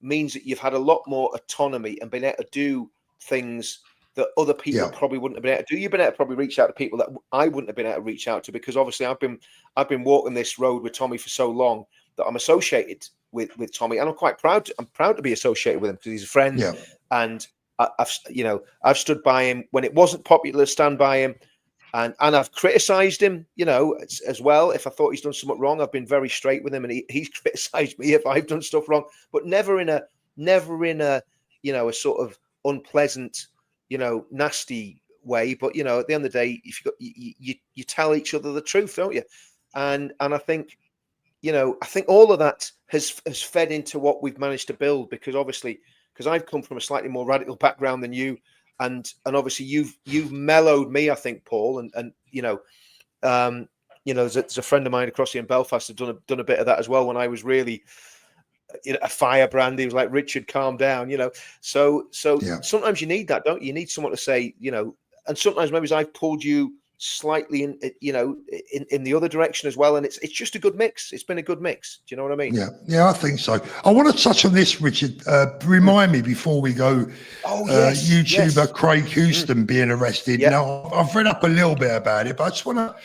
means that you've had a lot more autonomy and been able to do things that other people probably wouldn't have been able to do. You've been able to probably reach out to people that I wouldn't have been able to reach out to, because obviously I've been walking this road with Tommy for so long that I'm associated with Tommy, and I'm quite proud. I'm proud to be associated with him because he's a friend, and I've stood by him when it wasn't popular to stand by him, and I've criticised him, you know, as well. If I thought he's done something wrong, I've been very straight with him, and he's criticised me if I've done stuff wrong, but never in a you know, a sort of unpleasant, you know, nasty way. But, you know, at the end of the day, if you tell each other the truth, don't you? And I think, you know, I think all of that has fed into what we've managed to build, because obviously, because I've come from a slightly more radical background than you, and obviously you've mellowed me, I think, Paul, and you know, there's a friend of mine across here in Belfast had done a bit of that as well when I was really, you know, a firebrand. He was like, Richard, calm down, you know. So sometimes you need that, don't you? You need someone to say, you know, and sometimes maybe I've pulled you slightly in, you know, in the other direction as well, and it's just a good mix. It's been a good mix. Do you know what I mean? Yeah, I think so. I want to touch on this, Richard. Remind me before we go. YouTuber Craig Houston being arrested. Now, I've read up a little bit about it, but I just want to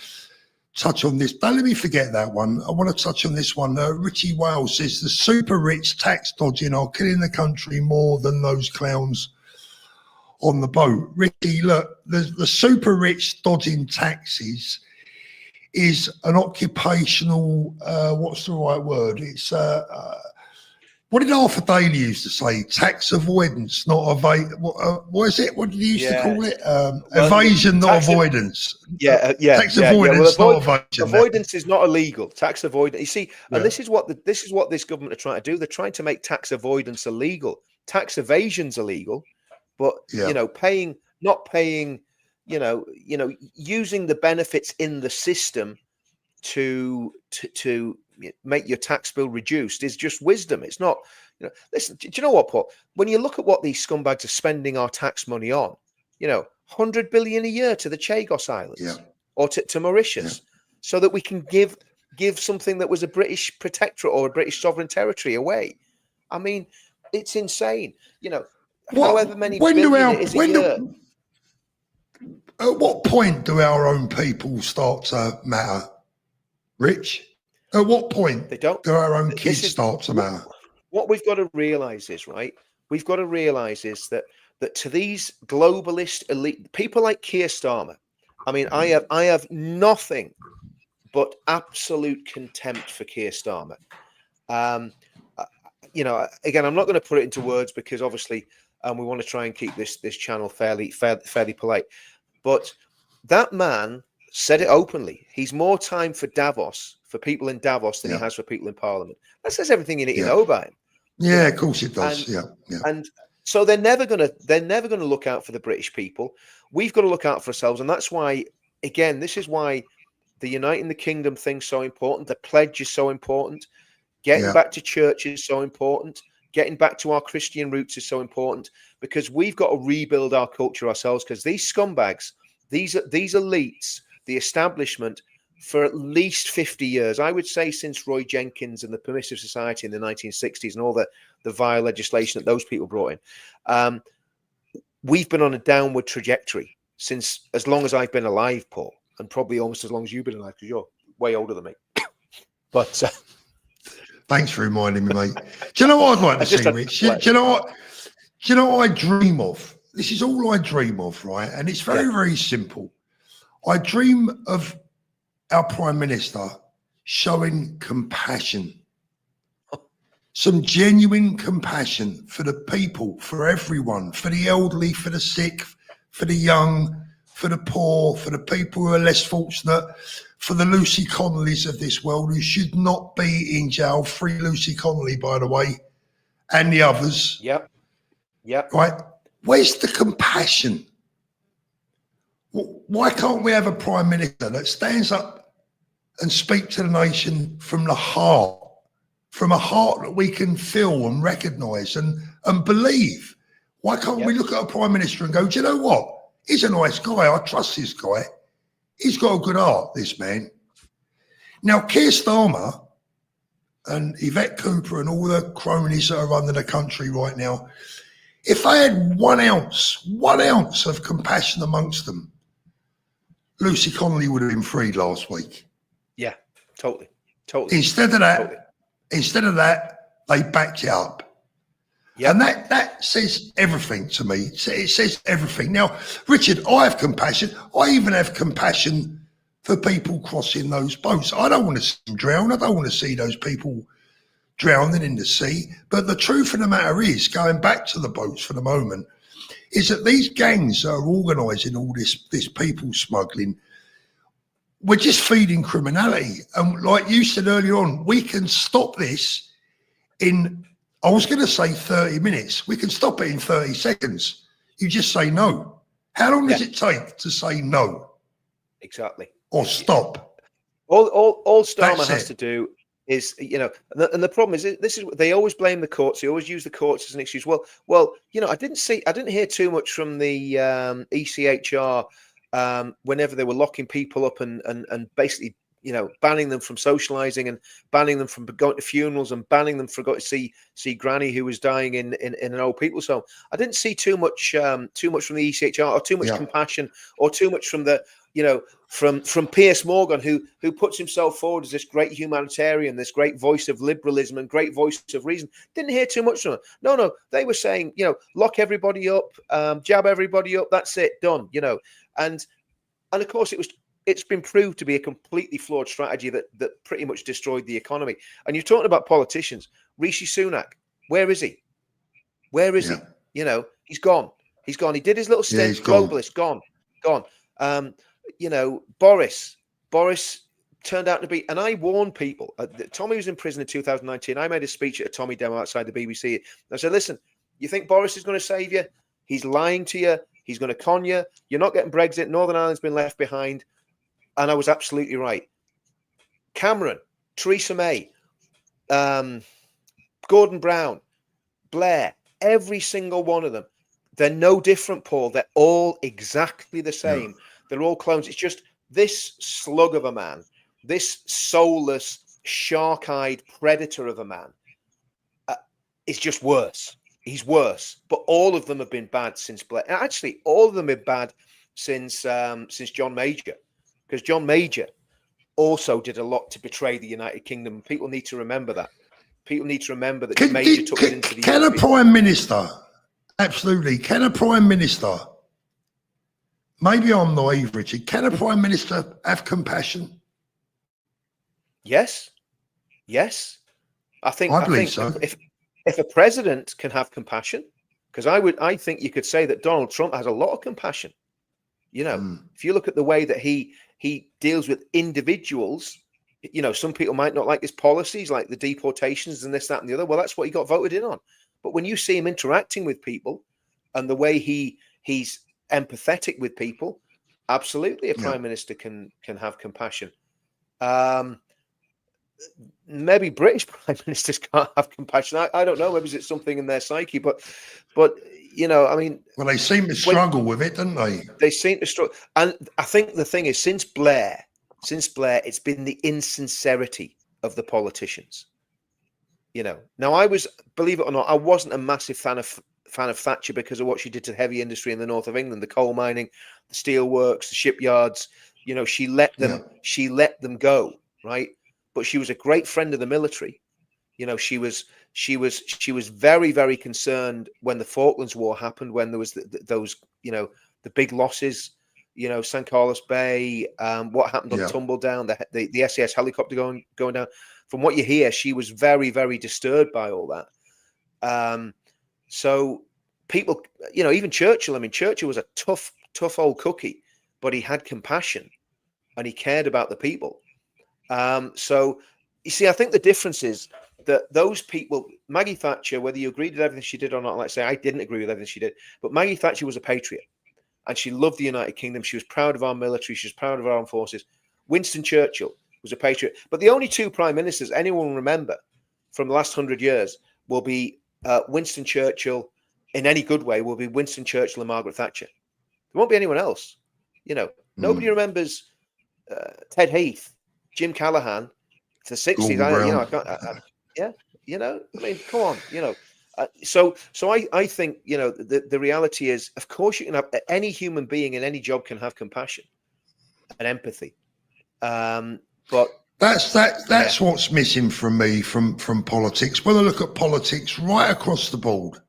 touch on this. Don't let me forget that one. I want to touch on this one. Richie Wales says the super rich tax dodging are killing the country more than those clowns on the boat. Ricky, look, the super rich dodging taxes is an occupational, what's the right word? It's, what did Arthur Daly used to say? Tax avoidance, not what is it? What did he used to call it? Evasion, not avoidance. Tax avoidance, not evasion. Avoidance is not illegal. Tax avoidance. You see, and this is what this government are trying to do. They're trying to make tax avoidance illegal. Tax evasion's illegal. But, you know, not paying, you know, using the benefits in the system to make your tax bill reduced is just wisdom. It's not, you know, listen, do you know what, Paul? When you look at what these scumbags are spending our tax money on, you know, 100 billion a year to the Chagos Islands or to Mauritius. so that we can give something that was a British protectorate or a British sovereign territory away. I mean, it's insane. You know, however many billion it is a year. At what point do our own people start to matter, Rich? At what point They don't. do our own kids start to matter? What we've got to realise is, right, we've got to realise is that to these globalist elite people like Keir Starmer, I mean, I have nothing but absolute contempt for Keir Starmer. You know, again, I'm not going to put it into words because obviously we want to try and keep this channel fairly polite. But that man said it openly. He's more time for Davos, for people in Davos, than he has for people in Parliament. That says everything you need to know about him. Yeah, of course it does. And so they're never gonna look out for the British people. We've got to look out for ourselves, and that's why, again, this is why the Uniting the Kingdom thing's so important. The pledge is so important. Getting back to church is so important. Getting back to our Christian roots is so important, because we've got to rebuild our culture ourselves. Because these scumbags, these elites, the establishment, for at least 50 years, I would say since Roy Jenkins and the Permissive Society in the 1960s and all the vile legislation that those people brought in, we've been on a downward trajectory since as long as I've been alive, Paul, and probably almost as long as you've been alive, because you're way older than me. But thanks for reminding me, mate. Do you know what I'd like to see, Rich? Do you know what I dream of? This is all I dream of, right? And it's very, very simple. I dream of our Prime Minister showing compassion, some genuine compassion for the people, for everyone, for the elderly, for the sick, for the young, for the poor, for the people who are less fortunate, for the Lucy Connollys of this world who should not be in jail. Free Lucy Connolly, by the way, and the others. Yep. Right? Where's the compassion? Why can't we have a Prime Minister that stands up and speaks to the nation from the heart, from a heart that we can feel and recognise and believe? Why can't we look at a Prime Minister and go, do you know what? He's a nice guy. I trust this guy. He's got a good heart, this man. Now, Keir Starmer and Yvette Cooper and all the cronies that are running the country right now, if they had 1 ounce of compassion amongst them, Lucy Connolly would have been freed last week. Yeah, totally. Instead of that, they backed you up. Yep. And that says everything to me. It says everything. Now, Richard, I have compassion. I even have compassion for people crossing those boats. I don't want to see them drown. I don't want to see those people drowning in the sea. But the truth of the matter is, going back to the boats for the moment, is that these gangs that are organising all this people smuggling, we're just feeding criminality. And like you said earlier on, we can stop this in, I was going to say 30 minutes. We can stop it in 30 seconds. You just say no. How long does it take to say no? Exactly. Or stop? All Starmer has to do is, you know, and the problem is, they always blame the courts. They always use the courts as an excuse. Well, you know, I didn't hear too much from the ECHR whenever they were locking people up and basically, you know, banning them from socializing and banning them from going to funerals and banning them from going to see Granny who was dying in an old people's home. I didn't see too much from the ECHR or too much compassion or too much from the, you know, from Piers Morgan, who puts himself forward as this great humanitarian, this great voice of liberalism and great voice of reason. Didn't hear too much from him. No, they were saying, you know, lock everybody up, jab everybody up. That's it, done. You know, and of course it's been proved to be a completely flawed strategy that pretty much destroyed the economy. And you're talking about politicians. Rishi Sunak, where is he? Where is he? You know, he's gone. He did his little stint. Globalist, gone. You know, Boris turned out to be, and I warned people. Tommy was in prison in 2019. I made a speech at a Tommy demo outside the BBC. I said, listen, you think Boris is going to save you? He's lying to you. He's going to con you. You're not getting Brexit. Northern Ireland's been left behind. And I was absolutely right. Cameron, Theresa May, Gordon Brown, Blair, every single one of them, they're no different, Paul. They're all exactly the same. They're all clones. It's just this slug of a man this soulless, shark-eyed predator of a man is just worse. He's worse. But all of them have been bad since Blair. Actually, all of them have been bad since John Major, because John Major also did a lot to betray the United Kingdom. People need to remember that. People need to remember that Major took it into the. Can a Prime Minister, absolutely, can a Prime Minister, maybe I'm naive, Richard, can a Prime Minister have compassion? Yes. Yes. I think so. If a president can have compassion, because I think you could say that Donald Trump has a lot of compassion. You know, if you look at the way that he deals with individuals, you know, some people might not like his policies, like the deportations and this, that, and the other. Well, that's what he got voted in on. But when you see him interacting with people and the way he's empathetic with people, absolutely, a prime minister can have compassion. Maybe British prime ministers can't have compassion. I don't know. Maybe it's something in their psyche, but you know, I mean, well, they seem to struggle with it, don't they? They seem to struggle, and I think the thing is, since Blair, it's been the insincerity of the politicians. You know, now believe it or not, I wasn't a massive fan of Thatcher because of what she did to heavy industry in the north of England, the coal mining, the steelworks, the shipyards. You know, she let them go, right? But she was a great friend of the military. You know, she was very, very concerned when the Falklands War happened, when there was those, you know, the big losses, you know, San Carlos Bay, what happened on Tumbledown, the SAS helicopter going down. From what you hear, she was very, very disturbed by all that. So people, you know, even Churchill, I mean, Churchill was a tough old cookie, but he had compassion and he cared about the people. So you see, I think the difference is that those people, Maggie Thatcher, whether you agreed with everything she did or not, like I say, I didn't agree with everything she did, but Maggie Thatcher was a patriot and she loved the United Kingdom. She was proud of our military. She was proud of our armed forces. Winston Churchill was a patriot. But the only two prime ministers anyone will remember from the last 100 years will be Winston Churchill, in any good way, will be Winston Churchill and Margaret Thatcher. There won't be anyone else. You know, nobody remembers Ted Heath, Jim Callaghan, the 60s. You know, I mean, come on, you know. So I think, you know, the reality is, of course, you can have any human being in any job can have compassion and empathy. But that's what's missing from me from politics. When I look at politics right across the board,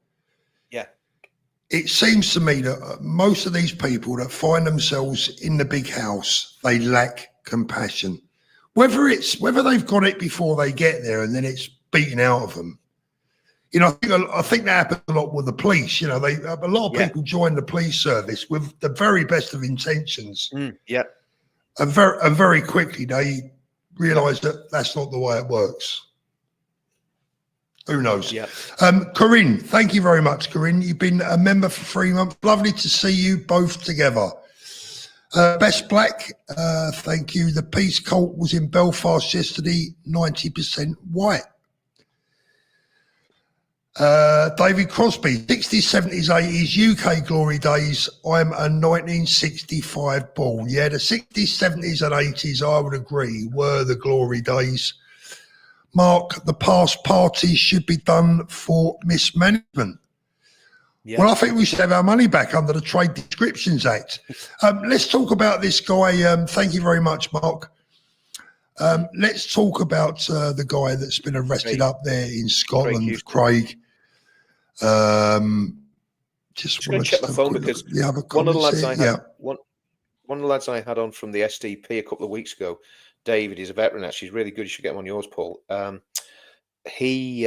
it seems to me that most of these people that find themselves in the big house, they lack compassion. Whether they've got it before they get there and then it's beaten out of them. You know, I think that happens a lot with the police. You know, a lot of people join the police service with the very best of intentions. And very quickly they realise that that's not the way it works. Who knows? Corinne, thank you very much, Corinne. You've been a member for 3 months. Lovely to see you both together. Best Black, thank you. The Peace Cult was in Belfast yesterday, 90% white. David Crosby, 60s, 70s, 80s, UK glory days. I'm a 1965 born. Yeah, the 60s, 70s and 80s, I would agree, were the glory days. Mark, the past parties should be done for mismanagement. Well, I think we should have our money back under the Trade Descriptions Act. Let's talk about this guy. Thank you very much, Mark. Let's talk about the guy that's been arrested up there in Scotland, Craig. Just want to check my phone because one of the lads I had on from the SDP a couple of weeks ago, David, he's a veteran. Actually, he's really good. You should get him on yours, Paul. He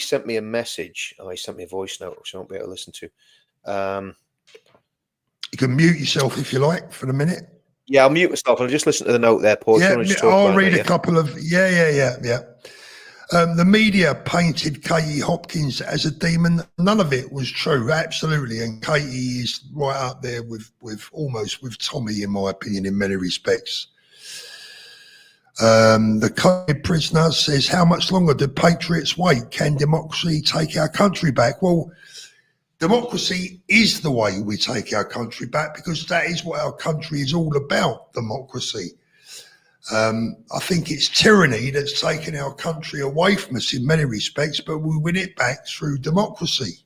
sent me a message. He sent me a voice note, which I won't be able to listen to. You can mute yourself if you like for a minute. Yeah, I'll mute myself. I'll just listen to the note there, Paul. I'll read a couple of. The media painted Katie Hopkins as a demon. None of it was true, absolutely. And Katie is right up there with almost with Tommy, in my opinion, in many respects. The COVID prisoner says, how much longer do patriots wait? Can democracy take our country back? Well, democracy is the way we take our country back, because that is what our country is all about, democracy. I think it's tyranny that's taken our country away from us in many respects, but we win it back through democracy.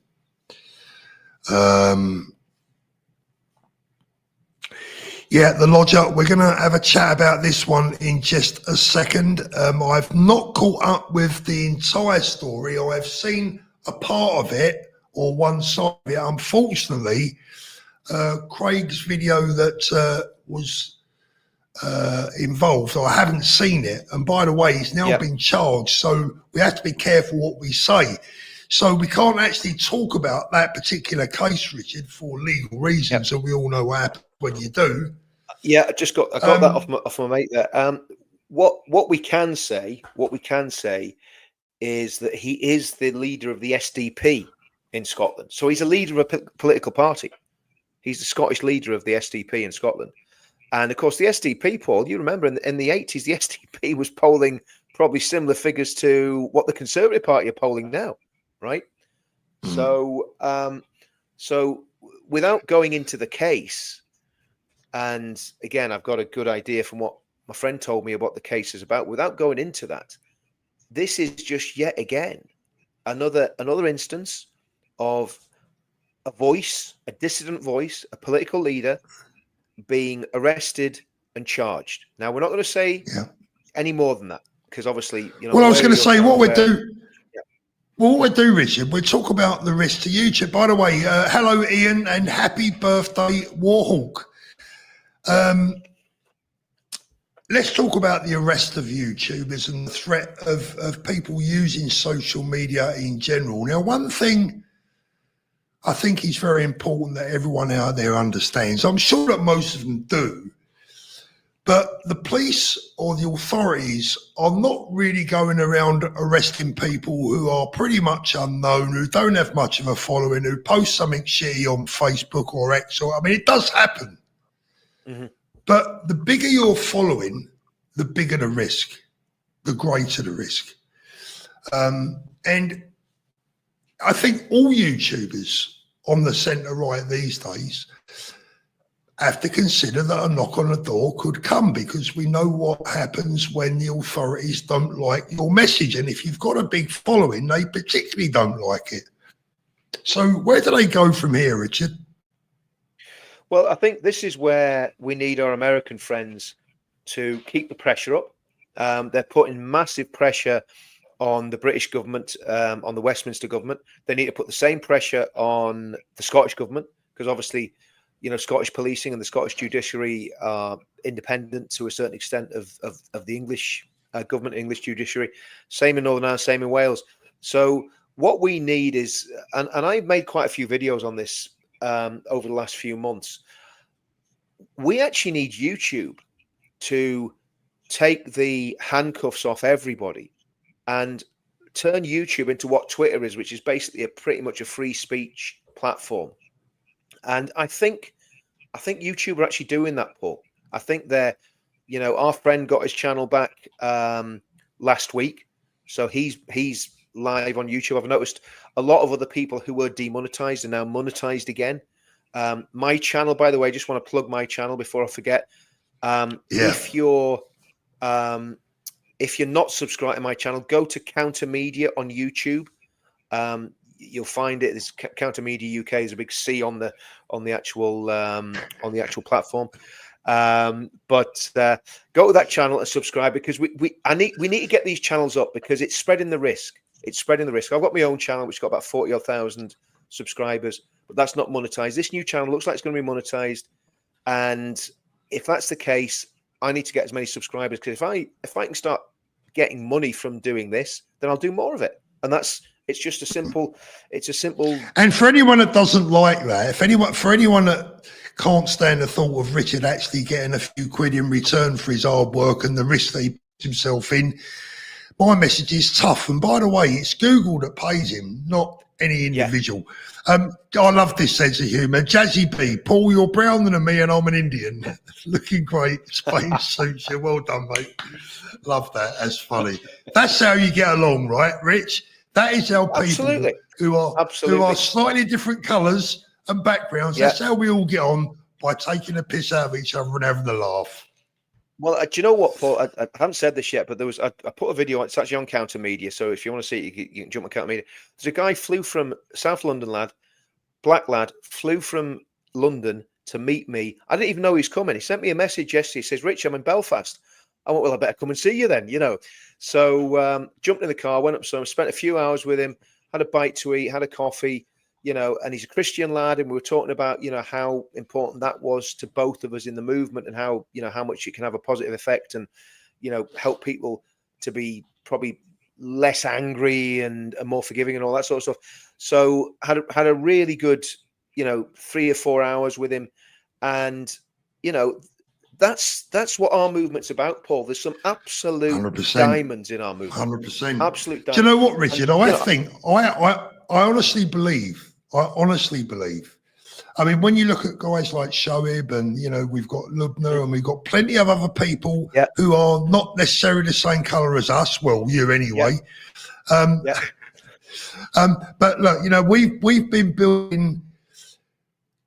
Yeah, the Lodger, we're going to have a chat about this one in just a second. I've not caught up with the entire story. I've seen a part of it or one side of it. Unfortunately, Craig's video that was involved, I haven't seen it. And by the way, he's now been charged. So we have to be careful what we say. So we can't actually talk about that particular case, Richard, for legal reasons. And we all know what happens when you do. Yeah, I got that off my mate there. What we can say is that he is the leader of the SDP in Scotland. So he's a leader of a political party. He's the Scottish leader of the SDP in Scotland. And of course, the SDP, Paul, you remember in the 80s, the SDP was polling probably similar figures to what the Conservative Party are polling now, right? So without going into the case, and again, I've got a good idea from what my friend told me about the case is about. Without going into that, this is just yet again another instance of a voice, a dissident voice, a political leader being arrested and charged. Now, we're not going to say any more than that because obviously, you know. Well, I was going to say what we'll do, Richard, we'll talk about the risk to YouTube. By the way, hello, Ian, and happy birthday, Warhawk. Let's talk about the arrest of YouTubers and the threat of people using social media in general. Now, one thing I think is very important that everyone out there understands, I'm sure that most of them do, but the police or the authorities are not really going around arresting people who are pretty much unknown, who don't have much of a following, who post something shitty on Facebook or X. I mean, it does happen. But the bigger your following, the bigger the risk, the greater the risk. And I think all YouTubers on the centre right these days have to consider that a knock on the door could come, because we know what happens when the authorities don't like your message. And if you've got a big following, they particularly don't like it. So where do they go from here, Richard? Well, I think this is where we need our American friends to keep the pressure up. They're putting massive pressure on the British government, on the Westminster government. They need to put the same pressure on the Scottish government, because obviously, you know, Scottish policing and the Scottish judiciary are independent to a certain extent of the English government, English judiciary. Same in Northern Ireland, same in Wales. So what we need is, and I've made quite a few videos on this over the last few months, we actually need YouTube to take the handcuffs off everybody and turn YouTube into what Twitter is, which is basically pretty much a free speech platform. And I think YouTube are actually doing that, Paul. I think they're, you know, our friend got his channel back last week, so he's live on YouTube. I've noticed a lot of other people who were demonetized are now monetized again. My channel, by the way, I just want to plug my channel before I forget. If you're not subscribed to my channel, go to Counter Media on YouTube. You'll find it. This Counter Media UK is a big C on the actual platform. But go to that channel and subscribe, because we need to get these channels up, because it's spreading the risk. It's spreading the risk. I've got my own channel, which got about 40,000 subscribers, but that's not monetized. This new channel looks like it's going to be monetized, and if that's the case, I need to get as many subscribers, because if I can start getting money from doing this, then I'll do more of it. And it's just a simple. And for anyone that doesn't like that, for anyone that can't stand the thought of Richard actually getting a few quid in return for his hard work and the risk that he puts himself in, my message is tough. And by the way, it's Google that pays him, not any individual. I love this sense of humour. Jazzy B, Paul, you're browner than me and I'm an Indian. Looking great. Spain suits you. Well done, mate. Love that. That's funny. That's how you get along, right, Rich? That is how people who are slightly different colours and backgrounds, that's how we all get on, by taking a piss out of each other and having a laugh. Well, do you know what, Paul? I haven't said this yet, but I put a video. It's actually on Counter Media, so if you want to see it, you can jump on Counter Media. There's a guy flew from South London, black lad, flew from London to meet me. I didn't even know he was coming. He sent me a message yesterday. He says, "Rich, I'm in Belfast." I went, "Well, I better come and see you then," you know. So jumped in the car, went up, so spent a few hours with him, had a bite to eat, had a coffee. You know, and he's a Christian lad, and we were talking about, you know, how important that was to both of us in the movement, and how, you know, how much it can have a positive effect, and, you know, help people to be probably less angry and more forgiving and all that sort of stuff. So had a really good, you know, 3 or 4 hours with him, and, you know, that's what our movement's about, Paul. There's some absolute 100%. diamonds in our movement. 100%. Absolute diamonds. Do you know what, Richard? And, I think I honestly believe. I mean, when you look at guys like Shoaib, and, you know, we've got Lubna, and we've got plenty of other people who are not necessarily the same colour as us. Well, you anyway. But look, you know, we've been building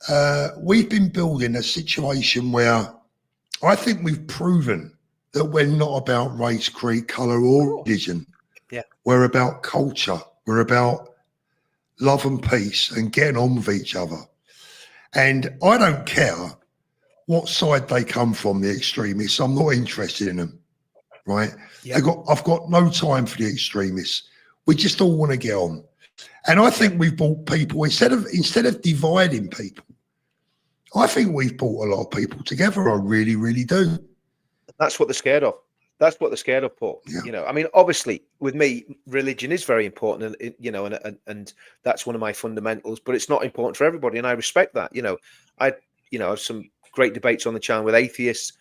a situation where I think we've proven that we're not about race, creed, colour, or religion. Yeah, we're about culture. We're about love and peace and getting on with each other. And I don't care what side they come from, the extremists. I'm not interested in them, right? Yeah. I've got no time for the extremists. We just all want to get on. And I think we've brought people, instead of dividing people, I think we've brought a lot of people together. I really, really do. That's what they're scared of. That's what they're scared of, Paul. Yeah. You know, I mean, obviously, with me, religion is very important, and you know, and that's one of my fundamentals. But it's not important for everybody, and I respect that. You know, I have some great debates on the channel with atheists.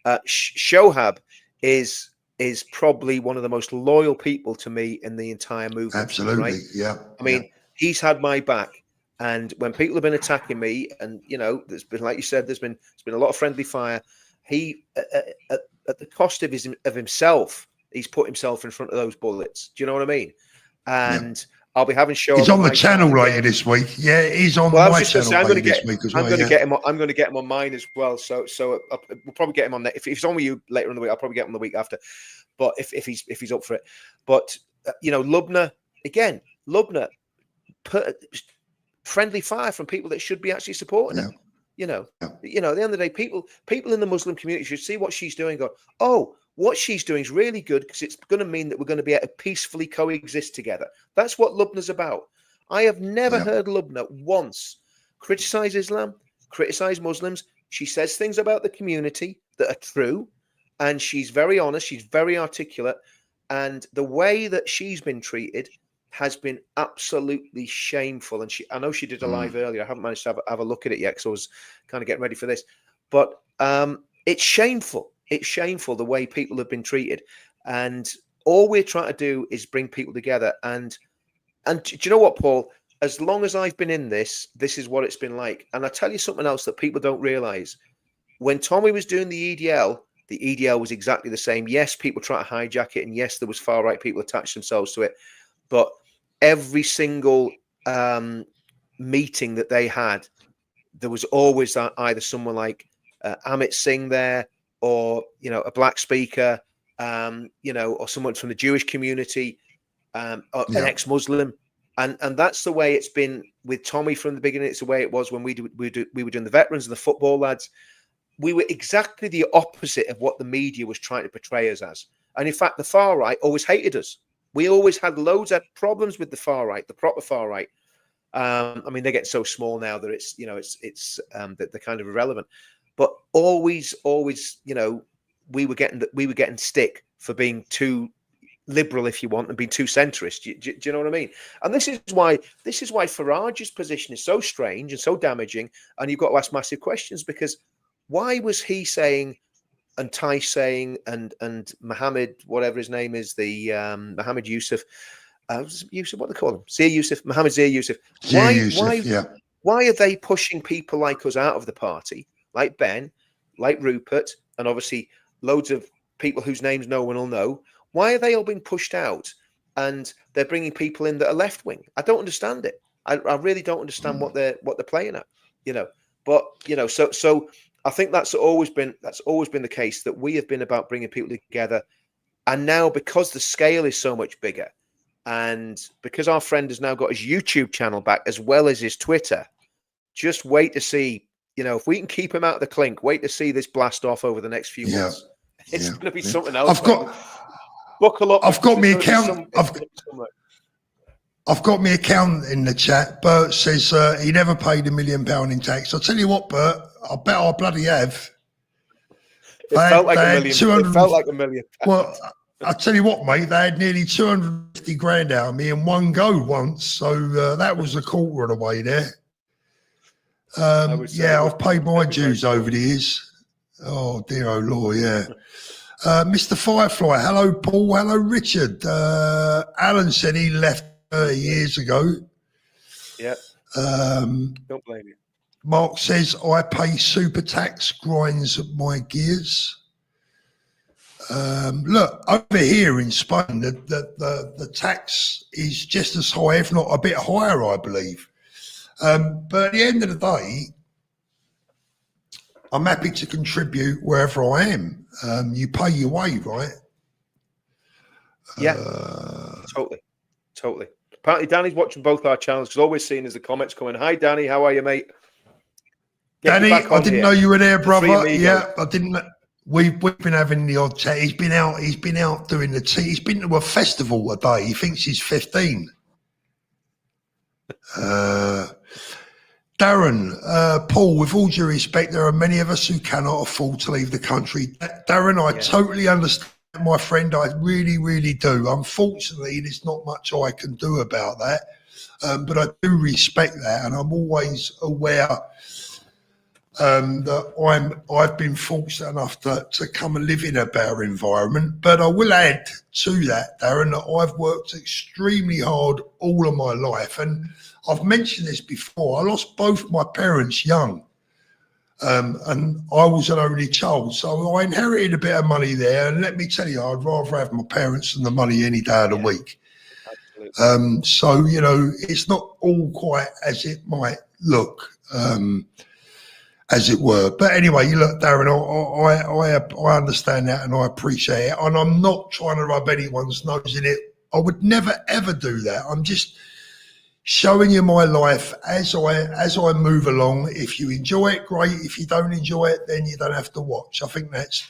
Shoaib is probably one of the most loyal people to me in the entire movement. Absolutely, right? Yeah. I mean, he's had my back, and when people have been attacking me, and you know, there's been, like you said, there's been a lot of friendly fire. He at the cost of himself, he's put himself in front of those bullets. Do you know what I mean? And I'll be having shows. He's on the channel later this week. Yeah, he's on my channel this week as well. I'm going to get him on mine as well. So we'll probably get him on. If he's on with you later in the week, I'll probably get him the week after. But if he's up for it, but you know, Lubna put friendly fire from people that should be actually supporting him. You know, at the end of the day, people in the Muslim community should see what she's doing. Go, oh, what she's doing is really good, because it's going to mean that we're going to be able to peacefully coexist together. That's what Lubna's about. I have never heard Lubna once criticize Islam, criticize Muslims. She says things about the community that are true, and she's very honest. She's very articulate, and the way that she's been treated has been absolutely shameful. And I know she did a live earlier. I haven't managed to have a look at it yet, because I was kind of getting ready for this. But it's shameful. It's shameful the way people have been treated. And all we're trying to do is bring people together. And do you know what, Paul? As long as I've been in this is what it's been like. And I'll tell you something else that people don't realize. When Tommy was doing the EDL was exactly the same. Yes, people try to hijack it. And yes, there was far-right people attached themselves to it. But every single meeting that they had, there was always either someone like Amit Singh there, or, you know, a black speaker, you know, or someone from the Jewish community, or an ex-Muslim. And that's the way it's been with Tommy from the beginning. It's the way it was when we were doing the veterans and the football lads. We were exactly the opposite of what the media was trying to portray us as. And in fact, the far right always hated us. We always had loads of problems with the far right, the proper far right. I mean, they're getting so small now that it's, you know, that they're kind of irrelevant. But always, you know, we were getting stick for being too liberal, if you want, and being too centrist. Do you know what I mean? And this is why Farage's position is so strange and so damaging. And you've got to ask massive questions, because why was he saying, and Tice saying, and Mohammed, whatever his name is, the Mohammed Yusuf, Yusuf, what do they call him? Zia Yusuf, Mohammed Zia Yusuf. Why are they pushing people like us out of the party, like Ben, like Rupert, and obviously loads of people whose names no one will know? Why are they all being pushed out, and they're bringing people in that are left wing? I don't understand it. I really don't understand what they're playing at, you know. But you know, so I think that's always been the case, that we have been about bringing people together. And now, because the scale is so much bigger, and because our friend has now got his YouTube channel back as well as his Twitter, just wait to see, if we can keep him out of the clink, wait to see this blast off over the next few months. It's going to be something else. Buckle up. I've got my account. I've got my account in the chat. Bert says he never paid £1 million in tax. I'll tell you what, Bert, I bet I bloody have. It felt like £1 million. Well, I'll tell you what, mate, they had nearly 250 grand out of me in one go once. So that was a quarter of the way there. I've paid my dues over the years. Oh, dear, oh, Lord, yeah. Mr. Firefly, hello, Paul. Hello, Richard. Alan said he left 30 years ago. Yeah. Don't blame you. Mark says, I pay super tax, grinds my gears. Look, over here in Spain, the tax is just as high, if not a bit higher, I believe. But at the end of the day, I'm happy to contribute wherever I am. You pay your way, right? Yeah, totally. Apparently, Danny's watching both our channels because always seeing is the comments coming. Hi, Danny. How are you, mate? Danny, I didn't know you were there, brother. Yeah, I didn't. We've been having the odd chat. He's been out doing the tea. He's been to a festival today. He thinks he's 15. Darren, Paul, with all due respect, there are many of us who cannot afford to leave the country. Darren, I totally understand, my friend. I really, really do. Unfortunately, there's not much I can do about that. But I do respect that, and I'm always aware that I've been fortunate enough to come and live in a better environment. But I will add to that, Darren, that I've worked extremely hard all of my life, and I've mentioned this before. I lost both my parents young, and I was an only child, so I inherited a bit of money there. And let me tell you, I'd rather have my parents than the money any day of the week. So it's not all quite as it might look. As it were. But anyway, you look, Darren, I understand that and I appreciate it. And I'm not trying to rub anyone's nose in it. I would never, ever do that. I'm just showing you my life as I move along. If you enjoy it, great. If you don't enjoy it, then you don't have to watch. I think that's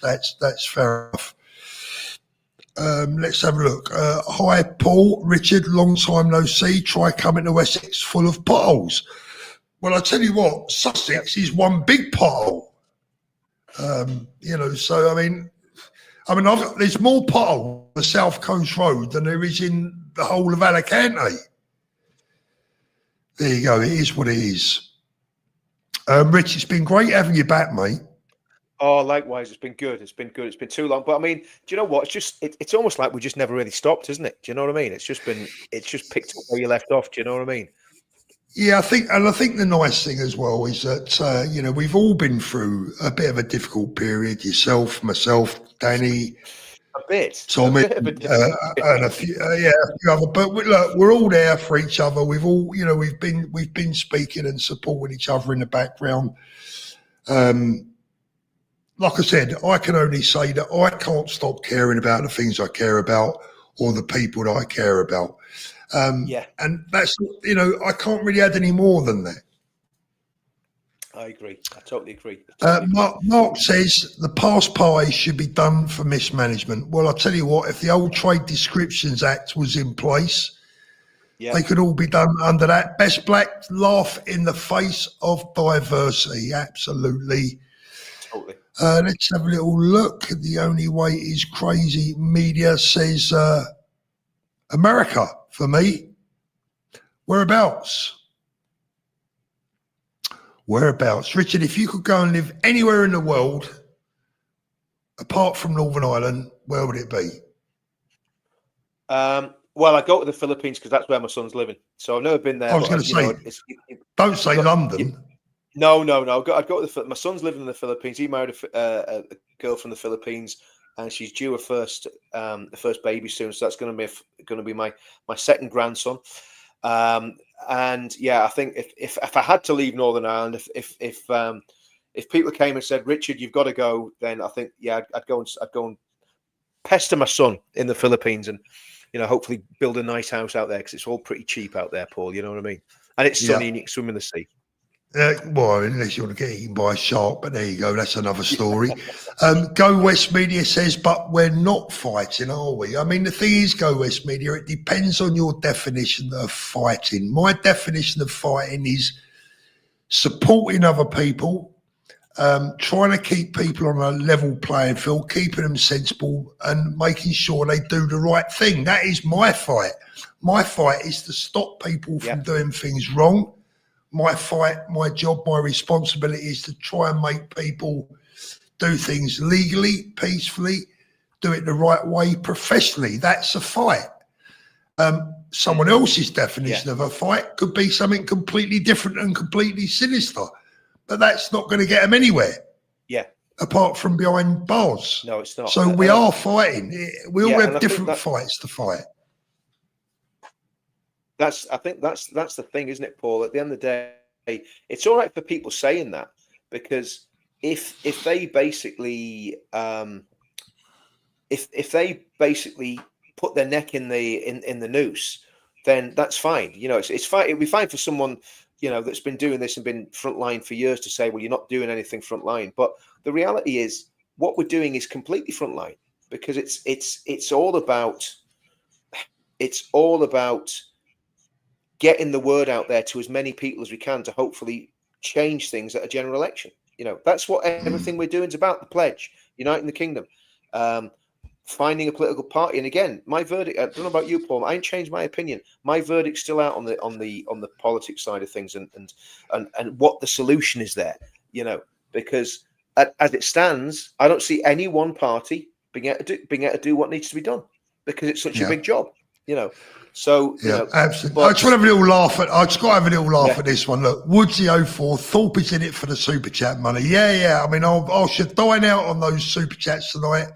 fair enough. Let's have a look. Hi, Paul, Richard, long time no see. Try coming to Essex full of potholes. Well, I tell you what, Sussex is one big pothole. So I mean, there's more potholes on the South Coast Road than there is in the whole of Alicante. There you go. It is what it is. Rich, it's been great having you back, mate. Oh, likewise. It's been good. It's been too long. But I mean, do you know what? It's almost like we just never really stopped, isn't it? Do you know what I mean? It's just picked up where you left off. Do you know what I mean? Yeah, I think the nice thing as well is that we've all been through a bit of a difficult period. Yourself, myself, Danny, a bit, Tommy, and a few other. But look, we're all there for each other. We've all, we've been speaking and supporting each other in the background. Like I said, I can only say that I can't stop caring about the things I care about or the people that I care about. And that's, I can't really add any more than that. I agree. I totally agree. Mark says the past parties should be done for mismanagement. Well, I'll tell you what, if the old Trade Descriptions Act was in place, they could all be done under that. Best black laugh in the face of diversity. Absolutely. Totally. Let's have a little look. The only way is crazy. Media says America. For me, whereabouts? Richard, if you could go and live anywhere in the world, apart from Northern Ireland, where would it be? Well, I go to the Philippines because that's where my son's living. So I've never been there. I was going to say, don't say London. No. I'd go to my son's living in the Philippines. He married a girl from the Philippines. And she's due the first baby soon, so that's going to be my second grandson. And yeah, I think if I had to leave Northern Ireland, if if people came and said, Richard, you've got to go, then I think, yeah, I'd go and pester my son in the Philippines and, hopefully build a nice house out there, because it's all pretty cheap out there, Paul. You know what I mean? And it's sunny and you can swim in the sea. Well, unless you want to get eaten by a shark, but there you go. That's another story. Go West Media says, but we're not fighting, are we? I mean, the thing is, Go West Media, it depends on your definition of fighting. My definition of fighting is supporting other people, trying to keep people on a level playing field, keeping them sensible and making sure they do the right thing. That is my fight. My fight is to stop people from doing things wrong. My fight, my job, my responsibility is to try and make people do things legally, peacefully, do it the right way, professionally. That's a fight. Someone else's definition of a fight could be something completely different and completely sinister, but that's not going to get them anywhere. Yeah. Apart from behind bars. No, it's not. So we are fighting. We all have different fights to fight. I think that's the thing, isn't it, Paul? At the end of the day, it's all right for people saying that, because if they basically if they basically put their neck in the noose, then that's fine. It's fine. It'd be fine for someone that's been doing this and been frontline for years to say, well, you're not doing anything frontline. But the reality is, what we're doing is completely frontline, because it's all about getting the word out there to as many people as we can to hopefully change things at a general election. That's what everything we're doing is about. The pledge, uniting the kingdom, finding a political party. And again, my verdict, I don't know about you, Paul, I ain't changed my opinion. My verdict's still out on the politics side of things and what the solution is there, because as it stands, I don't see any one party being able to do what needs to be done, because it's such a big job, So absolutely. I just want to have a little laugh at. I just got to have a little laugh at this one. Look, Woodsy 04, Thorpe is in it for the super chat money. Yeah. I mean, I should dine out on those super chats tonight.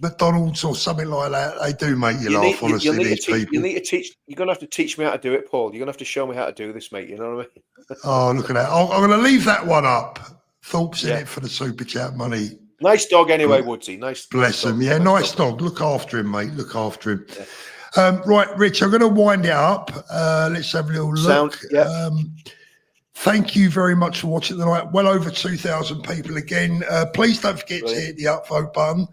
McDonald's or something like that. They do make you laugh. Honestly, these people. You need to teach. You're going to have to teach me how to do it, Paul. You're going to have to show me how to do this, mate. You know what I mean? Oh, look at that. I'm going to leave that one up. Thorpe's in it for the super chat money. Nice dog, anyway, Woodsy. Nice. Bless him. Yeah, nice dog. Look after him, mate. Look after him. Yeah. Right, Rich, I'm going to wind it up. Let's have a little look. Thank you very much for watching tonight. Well over 2,000 people again. Please don't forget to hit the upvote button.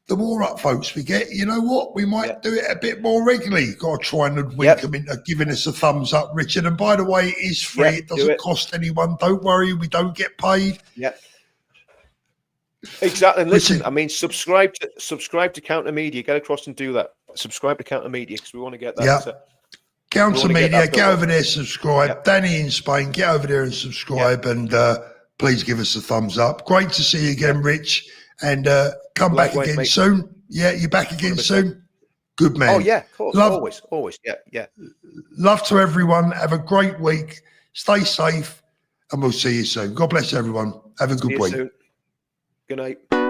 The more upvotes we get, you know what? We might do it a bit more regularly. Got to try and wink them into giving us a thumbs up, Richard. And by the way, it is free. It doesn't cost anyone. Don't worry. We don't get paid. Exactly. And listen, I mean, subscribe to Counter Media. Get across and do that. Subscribe to Counter Media, because we want to get that. Counter Media, get over there, subscribe. Danny in Spain, get over there and subscribe, and please give us a thumbs up. Great to see you again, Rich, and come back again soon. Yeah, you're back again 100%. Soon. Good man. Oh yeah, of course. Always. Yeah. Love to everyone. Have a great week. Stay safe, and we'll see you soon. God bless everyone. Have a good week. Soon. Good night.